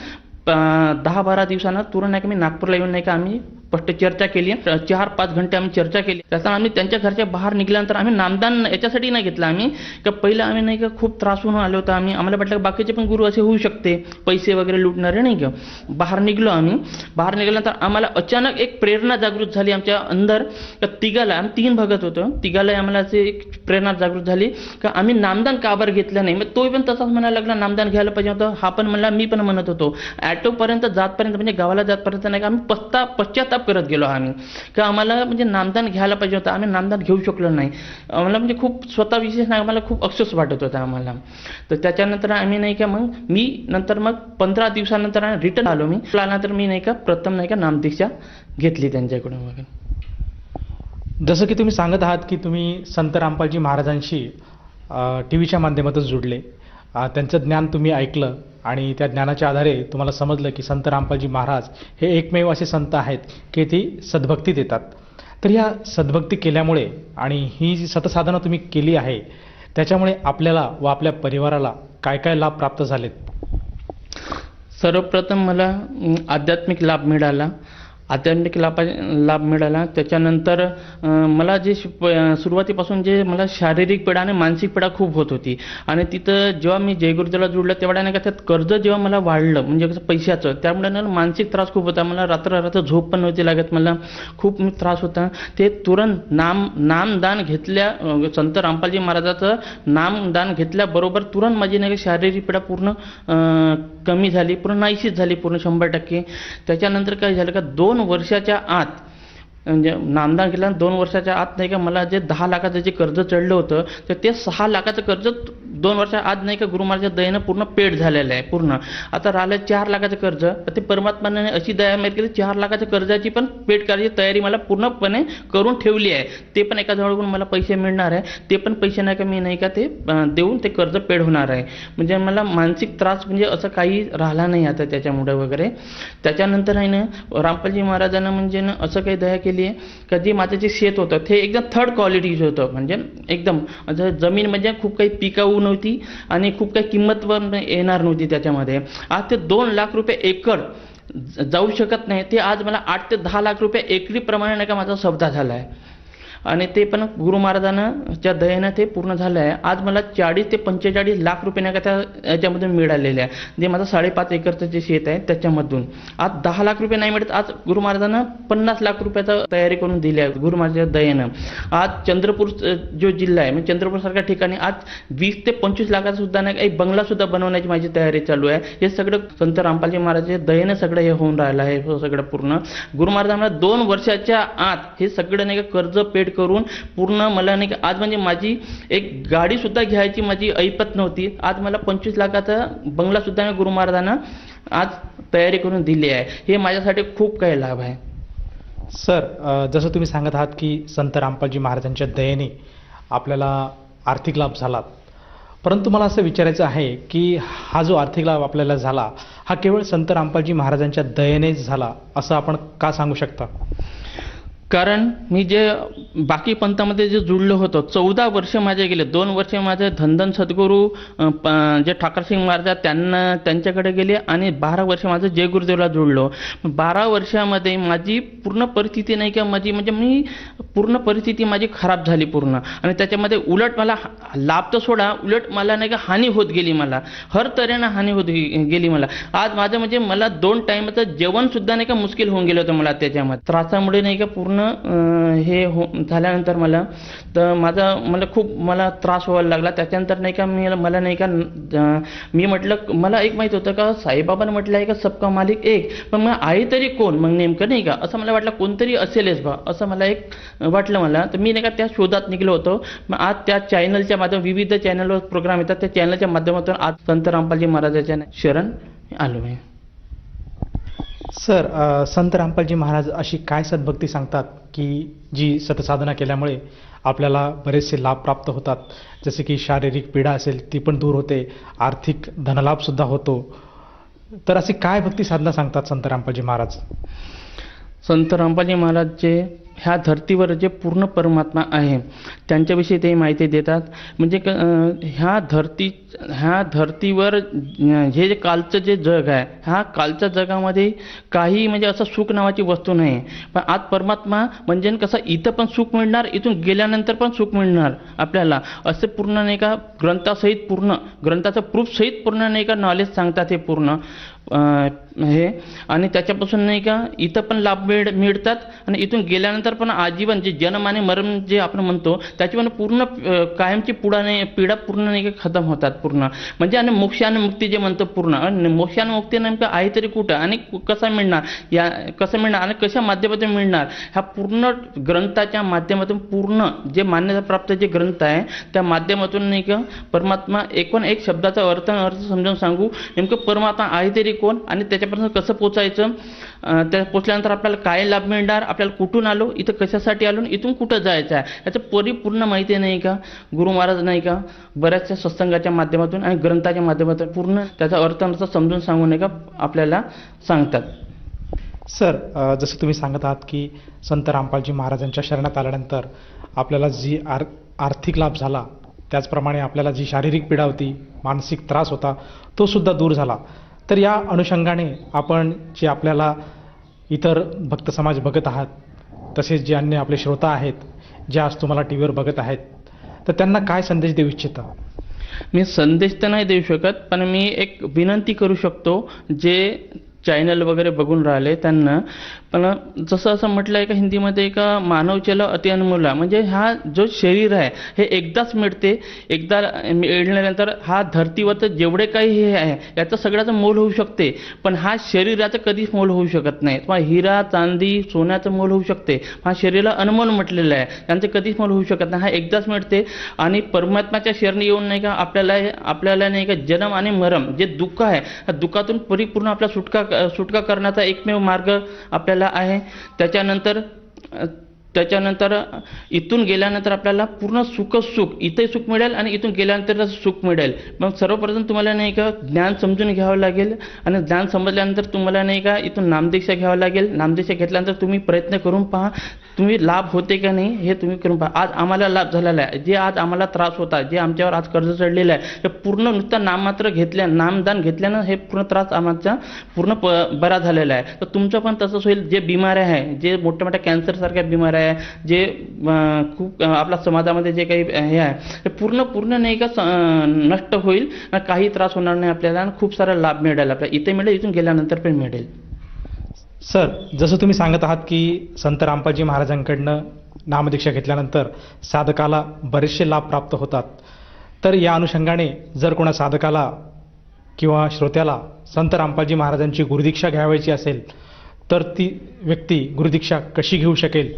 10-12 दिवसानं तुरंत नाही का मी नागपूरला येऊन नाही का आम्ही स्पष्ट चर्चा केली. 4-5 घंटे आम्ही चर्चा केली. त्याचा आम्ही त्यांच्या घरच्या बाहेर निघाल्यानंतर आम्ही नामदान याच्यासाठी नाही घेतलं आम्ही का पहिलं आम्ही नाही का खूप त्रासून आलो होतो आम्हाला वाटलं बाकीचे पण गुरु असे होऊ शकते पैसे वगैरे लुटणारे नाही का. बाहेर निघलो आम्ही. बाहेर निघाल्यानंतर आम्हाला अचानक एक प्रेरणा जागृत झाली आमच्या अंदर का तिघाला आम्ही 3 भगत होतो. तिघाला आम्हाला असे एक प्रेरणा जागृत झाली का आम्ही नामदान का बरं घेतलं नाही. मग तोही पण तसाच म्हणायला लागला नामदान घ्यायला पाहिजे होतं. हा पण म्हणला, मी पण म्हणत होतो. ॲटोपर्यंत जातपर्यंत म्हणजे गावाला जातपर्यंत नाही का आम्ही पश्चाताप करत गेलो आम्ही का आम्हाला म्हणजे नामदान घ्यायला पाहिजे होतं, आम्ही नामदान घेऊ शकलो नाही. आम्हाला म्हणजे खूप स्वतः विशेष नाही आम्हाला खूप अफसोस वाटत होता आम्हाला. तर त्याच्यानंतर आम्ही नाही का मग मी नंतर मग 15 दिवसानंतर रिटर्न आलो. मी आल्यानंतर मी नाही का प्रथम नाही का नामदीक्षा घेतली त्यांच्याकडून वगैरे. जसं की तुम्ही सांगत आहात की तुम्ही संत रामपालजी महाराजांशी टी व्हीच्या माध्यमातून जुडले, त्यांचं ज्ञान तुम्ही ऐकलं आणि त्या ज्ञानाच्या आधारे तुम्हाला समजलं की संत रामपालजी महाराज हे एकमेव असे संत आहेत की ती सद्भक्ती देतात. तर ह्या सद्भक्ती केल्यामुळे आणि ही जी सतसाधना तुम्ही केली आहे त्याच्यामुळे आपल्याला व आपल्या परिवाराला काय काय लाभ प्राप्त झालेत? सर्वप्रथम मला आध्यात्मिक लाभ मिळाला. लाभ मिळाला. त्याच्यानंतर मला जे सुरुवातीपासून जे मला शारीरिक पीडा आणि मानसिक पीडा खूप होत होती आणि तिथं जेव्हा मी जयगुरुदेवाला जुळलं तेवढ्या नाही का त्यात कर्ज जेव्हा मला वाढलं म्हणजे कसं पैशाचं, त्यामुळे ना मानसिक त्रास खूप होता. मला रात्र झोप पण नव्हती लागत, मला खूप त्रास होता. ते तुरंत नामदान घेतल्या संत रामपालजी महाराजाचं नामदान घेतल्याबरोबर तुरंत माझी नाही का शारीरिक पीडा पूर्ण कमी झाली, पूर्ण नाहीशीच झाली पूर्ण 100%. त्याच्यानंतर काय झालं का 2 वर्षाच्या आत म्हणजे नामदान केलं 2 वर्षाच्या आत नाही का मला जे 10 लाखाचं जे कर्ज चढलं होतं तर ते 6 लाखाचं कर्ज 2 वर्षाच्या आत नाही का गुरु महाराजांच्या दयेनं पूर्ण पेड झालेलं आहे पूर्ण. आता राहिलं 4 लाखाचं कर्ज. ते परमात्माने अशी दया मिळत की 4 लाखाच्या कर्जाची पण पेड करायची तयारी मला पूर्णपणे करून ठेवली आहे. ते पण एका जवळून मला पैसे मिळणार आहे, ते पण पैसे नाही का मी नाही का ते देऊन ते कर्ज पेड होणार आहे. म्हणजे मला मानसिक त्रास म्हणजे असं काही राहिला नाही आता त्याच्यामुळे वगैरे. त्याच्यानंतर आहे ना रामपालजी महाराजांना म्हणजे ना असं काही दया केली आहे का जे माझं जे शेत होतं ते एकदम थर्ड क्वालिटीचं होतं. म्हणजे एकदम जमीन म्हणजे खूप काही पिकाऊ नव्हती आणि खूप काही किंमत पण येणार नव्हती त्याच्यामध्ये. आज ते 2 लाख रुपये एकर जाऊ शकत नाही, ते आज मला 8 ते 10 लाख रुपये एकरीप्रमाणे नाही का माझा सौदा झाला आहे आणि ते पण गुरु महाराजांच्या दयेनं ते पूर्ण झालं आहे. आज मला 40 ते 45 लाख रुपये नाही का त्या याच्यामधून मिळालेले आहे. जे माझं 5.5 एकरचं जे शेत आहे त्याच्यामधून आज 10 लाख रुपये नाही मिळत. आज गुरु महाराजांना 50 लाख रुपयाचा तयारी करून दिली आहे गुरु महाराजांच्या दयेनं. आज चंद्रपूर जो जिल्हा आहे म्हणजे चंद्रपूरसारख्या ठिकाणी आज 20 ते 25 लाखाचा सुद्धा नाही एक बंगला सुद्धा बनवण्याची माझी तयारी चालू आहे. हे सगळं संत रामपालजी महाराजांच्या दयेनं सगळं हे होऊन राहिलं आहे. हे सगळं पूर्ण गुरु महाराजांना 2 वर्षाच्या आत हे सगळं नाही का कर्ज पेड करून पूर्ण मला नाही का आज म्हणजे माझी एक गाडी सुद्धा घ्यायची माझी ऐपत नव्हती. आज मला 25 लाखाचा बंगला सुद्धा गुरु महाराजांना आज तयारी करून दिली आहे. हे माझ्यासाठी खूप काही लाभ आहे. सर, जसं तुम्ही सांगत आहात की संत रामपालजी महाराजांच्या दयेने आपल्याला आर्थिक लाभ झाला, परंतु मला असं विचारायचं आहे की हा जो आर्थिक लाभ आपल्याला झाला हा केवळ संत रामपालजी महाराजांच्या दयेनेच झाला असं आपण का सांगू शकता? कारण मी जे बाकी पंथामध्ये जे जुळलो होतो 14 वर्ष माझे गेले. 2 वर्ष माझे धनधन सद्गुरू जे ठाकरसिंग महाराज त्यांच्याकडे गेले आणि 12 वर्ष माझं जय गुरुदेवला जुळलो. 12 वर्षामध्ये माझी पूर्ण परिस्थिती नाही का माझी म्हणजे मी पूर्ण परिस्थिती माझी खराब झाली पूर्ण आणि त्याच्यामध्ये उलट मला लाभ तर सोडा उलट मला नाही का हानी होत गेली. मला हर तऱ्हेनं हानी होत गेली मला. आज माझं म्हणजे मला 2 टाईमचं जेवण सुद्धा नाही का मुश्किल होऊन गेलं होतं मला त्याच्यामध्ये त्रासामुळे नाही का पूर्ण हे झाल्यानंतर मला खूप त्रास व्हायला लागला. त्याच्यानंतर नाही का मला नाही का मी म्हटलं मला एक माहीत होतं का साईबाबांनी म्हटलं आहे का सबका मालिक एक, पण मग आहे तरी कोण मग नेमकं नाही का असं मला वाटलं कोणतरी असेलच बा असं मला एक वाटलं मला. तर मी नाही का त्या शोधात निघलो होतो. मग आज त्या चॅनलच्या माध्यमातून विविध चॅनलवर प्रोग्राम येतात त्या चॅनलच्या माध्यमातून आज संत रामपालजी महाराजांच्या शरण आलो आहे. सर, संत रामपालजी महाराज अशी काय सद्भक्ती सांगतात की जी सतसाधना केल्यामुळे आपल्याला बरेचसे लाभ प्राप्त होतात, जसे की शारीरिक पीडा असेल ती पण दूर होते, आर्थिक धनलाभसुद्धा होतो. तर अशी काय भक्ती साधना सांगतात संत रामपालजी महाराज? संत रामपालजी महाराज जे ह्या धर्तीवर जे पूर्ण परमात्मा आहे त्यांच्याविषयी ते माहिती देतात. म्हणजे ह्या धर्तीवर हे जे कालचं जे जग आहे ह्या कालच्या जगामध्ये काही म्हणजे असं सुख नावाची वस्तू नाही. पण आज परमात्मा म्हणजे कसं इथं पण सुख मिळणार, इथून गेल्यानंतर पण सुख मिळणार आपल्याला असे पूर्ण नाही का ग्रंथासहित पूर्ण ग्रंथाचं प्रूफसहित पूर्ण नाही का नॉलेज सांगतात. हे पूर्ण हे आणि त्याच्यापासून नाही का इथं पण लाभ मिळतात आणि इथून गेल्यानंतर पण आजीवन जे जन्म आणि मरण जे आपण म्हणतो त्याची पण पूर्ण कायमची पीडा पूर्ण नाही का खतम होतात पूर्ण. म्हणजे आणि मोक्ष आणि मुक्ती जे म्हणतो पूर्ण, आणि मोक्ष आणि मुक्ती नेमकं आहे तरी कुठं आणि कसं मिळणार आणि कशा माध्यमातून मिळणार, ह्या पूर्ण ग्रंथाच्या माध्यमातून पूर्ण जे मान्यताप्राप्त जे ग्रंथ आहे त्या माध्यमातून नाही का परमात्मा एकूण एक शब्दाचा अर्थ समजावून सांगू. नेमकं परमात्मा आहे तरी कोण आणि त्याच्यापर्यंत कसं पोचायचं, त्या पोचल्यानंतर आपल्याला काय लाभ मिळणार, आपल्याला कुठून आलो, इथं कशासाठी आलो, इथून कुठं जायचं आहे, याचं परिपूर्ण माहिती नाही का गुरु महाराज नाही का बऱ्याचशा सत्संगाच्या माध्यमातून आणि ग्रंथाच्या माध्यमातून पूर्ण त्याचा अर्थ समजून सांगू नाही का आपल्याला सांगतात. सर, जसं तुम्ही सांगत आहात की संत रामपालजी महाराजांच्या शरणात आल्यानंतर आपल्याला जी आर्थिक लाभ झाला, त्याचप्रमाणे आपल्याला जी शारीरिक पीडा होती, मानसिक त्रास होता, तो सुद्धा दूर झाला. तर या अनुषंगाने आपण जे आपल्याला इतर भक्त समाज बघत आहात, तसेच जे अन्य आपले श्रोता आहेत, जे आज तुम्हाला टी व्हीवर बघत आहेत, तर त्यांना काय संदेश देऊ इच्छिता? मी संदेश तर नाही देऊ शकत, पण मी एक विनंती करू शकतो जे चॅनल वगैरे बघून राहिले त्यांना. पण जसं असं म्हटलं आहे का हिंदीमध्ये का मानव चल अति अनमोल, म्हणजे हा जो शरीर आहे हे एकदाच मिळते, एकदा मिळाल्यानंतर हा धर्तीवर जेवढे काही हे आहे याचं सगळ्याचं मोल होऊ शकते, पण हा शरीराचं कधीच मोल होऊ शकत नाही. किंवा हिरा चांदी सोन्याचं मोल होऊ शकते, हा शरीराला अनमोल म्हटलेलं आहे, त्यांचं कधीच मोल होऊ शकत नाही. हा एकदाच मिळते आणि परमात्म्याच्या शरणी येऊन नाही का आपल्याला नाही का जन्म आणि मरण जे दुःख आहे त्या दुःखातून परिपूर्ण आपला सुटका करण्याचा एकमेव मार्ग आपल्याला आहे. त्याच्यानंतर इथून गेल्यानंतर आपल्याला पूर्ण सुख इथे सुख मिळेल आणि इथून गेल्यानंतर सुख मिळेल. मग सर्वप्रथम तुम्हाला नाही का ज्ञान समजून घ्यावं लागेल आणि ज्ञान समजल्यानंतर तुम्हाला नाही का इथून नामदीक्षा घ्यावं लागेल. नामदीक्षा घेतल्यानंतर तुम्ही प्रयत्न करून पहा तुम्ही लाभ होते का नाही हे तुम्ही करून पहा. आज आम्हाला लाभ झालेला आहे, जे आज आम्हाला त्रास होता, जे आमच्यावर आज कर्ज चढलेलं आहे, ते पूर्ण नुसतं नामदान घेतल्यानं हे पूर्ण त्रास आमचा पूर्ण बरा झालेला आहे. तर तुमचं पण तसंच होईल. जे बिमाऱ्या आहे, जे मोठ्या मोठ्या कॅन्सरसारख्या बिमाऱ्या आहे, जे खूप आपल्या समाजामध्ये जे काही हे आहे ते पूर्ण नाही का नष्ट होईल, काही त्रास होणार नाही आपल्याला आणि खूप सारा लाभ मिळेल आपल्याला. इथे मिळेल, इथून गेल्यानंतर पण मिळेल. सर, जसं तुम्ही सांगत आहात की संत रामपालजी महाराजांकडनं नामदीक्षा घेतल्यानंतर साधकाला बरेचसे लाभ प्राप्त होतात, तर या अनुषंगाने जर कोणा साधकाला किंवा श्रोत्याला संत रामपालजी महाराजांची गुरुदीक्षा घ्यावयाची असेल तर ती व्यक्ती गुरुदीक्षा कशी घेऊ शकेल?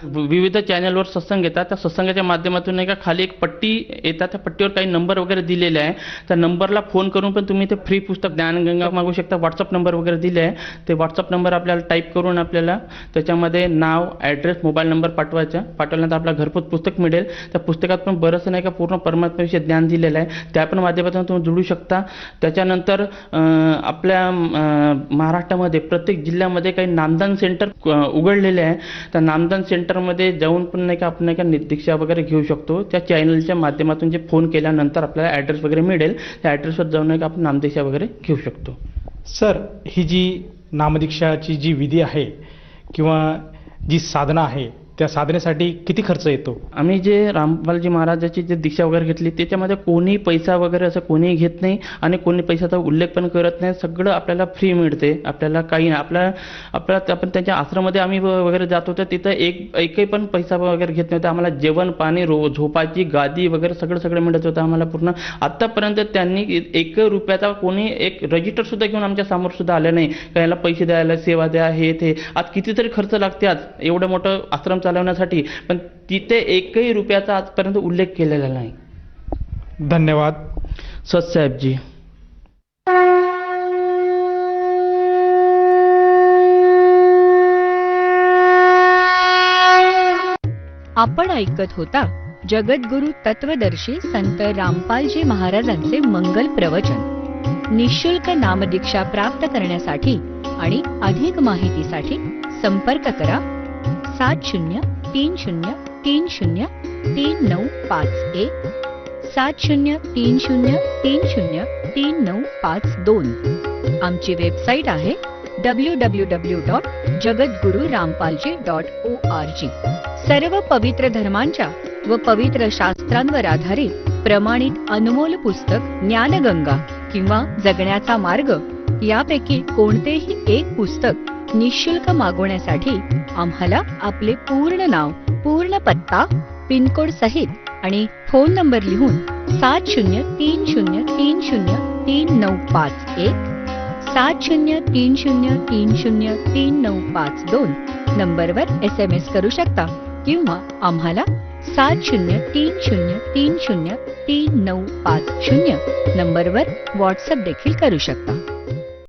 विविध चॅनलवर सत्संग येतात, त्या सत्संगाच्या माध्यमातून नाही का खाली एक पट्टी येतात, त्या पट्टीवर काही नंबर वगैरे दिलेले आहे. त्या नंबरला फोन करून पण तुम्ही ते फ्री पुस्तक ज्ञानगंगा मागू शकता. व्हॉट्सअप नंबर वगैरे दिले आहे, ते व्हॉट्सअप नंबर आपल्याला टाईप करून आपल्याला त्याच्यामध्ये नाव, ॲड्रेस, मोबाईल नंबर पाठवल्यानंतर आपल्याला घरपोच पुस्तक मिळेल. त्या पुस्तकात पण बरंचसं नाही का पूर्ण परमात्म्याविषयी ज्ञान दिलेलं आहे, त्या पण माध्यमातून तुम्ही जोडू शकता. त्याच्यानंतर आपल्या महाराष्ट्रामध्ये प्रत्येक जिल्ह्यामध्ये काही नामदान सेंटर उघडलेले आहे. त्या नामदान सेंटरमध्ये जाऊन पण नाही का आपण नाही का दीक्षा वगैरे घेऊ शकतो. त्या चॅनलच्या माध्यमातून जे फोन केल्यानंतर आपल्याला ॲड्रेस वगैरे मिळेल, त्या ॲड्रेसवर जाऊन नाही का आपण नामदीक्षा वगैरे घेऊ शकतो. सर, ही जी नामदीक्षाची जी विधी आहे किंवा जी साधना आहे त्या साधनेसाठी किती खर्च येतो? आम्ही जे रामपालजी महाराजाची जे दीक्षा वगैरे घेतली त्याच्यामध्ये कोणी पैसा वगैरे असं कोणीही घेत नाही आणि कोणी पैशाचा उल्लेख पण करत नाही. सगळं आपल्याला फ्री मिळते. आपल्याला काही नाही, आपण त्यांच्या आश्रमामध्ये आम्ही वगैरे जात होतो, तिथं एकही पण पैसा वगैरे घेत नव्हता. आम्हाला जेवण, पाणी, झोपाची गादी वगैरे सगळं मिळत होतं आम्हाला पूर्ण. आत्तापर्यंत त्यांनी 1 रुपयाचा कोणी एक रजिस्टर सुद्धा घेऊन आमच्या समोर सुद्धा आलं नाही का याला पैसे द्यायला, सेवा द्या, हे ते. आज कितीतरी खर्च लागते आज एवढं मोठं आश्रम चालवण्यासाठी, पण तिथे 1 रुपयाचा आजपर्यंत उल्लेख केलेला नाही. धन्यवाद सतसाहेबजी. आपण ऐकत होता जगद्गुरु तत्वदर्शी संत रामपालजी महाराजांचे मंगल प्रवचन. निःशुल्क नामदीक्षा प्राप्त करण्यासाठी आणि अधिक माहितीसाठी संपर्क करा 7030303951 7030303952. आमची वेबसाईट आहे www.jagadgururampalji.org. सर्व पवित्र धर्मांच्या व पवित्र शास्त्रांवर आधारित प्रमाणित अनमोल पुस्तक ज्ञानगंगा किंवा जगण्याचा मार्ग यापैकी कोणतेही एक पुस्तक निःशुल्क मागवण्यासाठी आम्हाला आपले पूर्ण नाव, पूर्ण पत्ता, पिनकोड सहित आणि फोन नंबर लिहून 7030303951 7030303952 नंबरवर SMS करू शकता किंवा आम्हाला 7030303950 नंबरवर व्हॉट्सअप देखील करू शकता.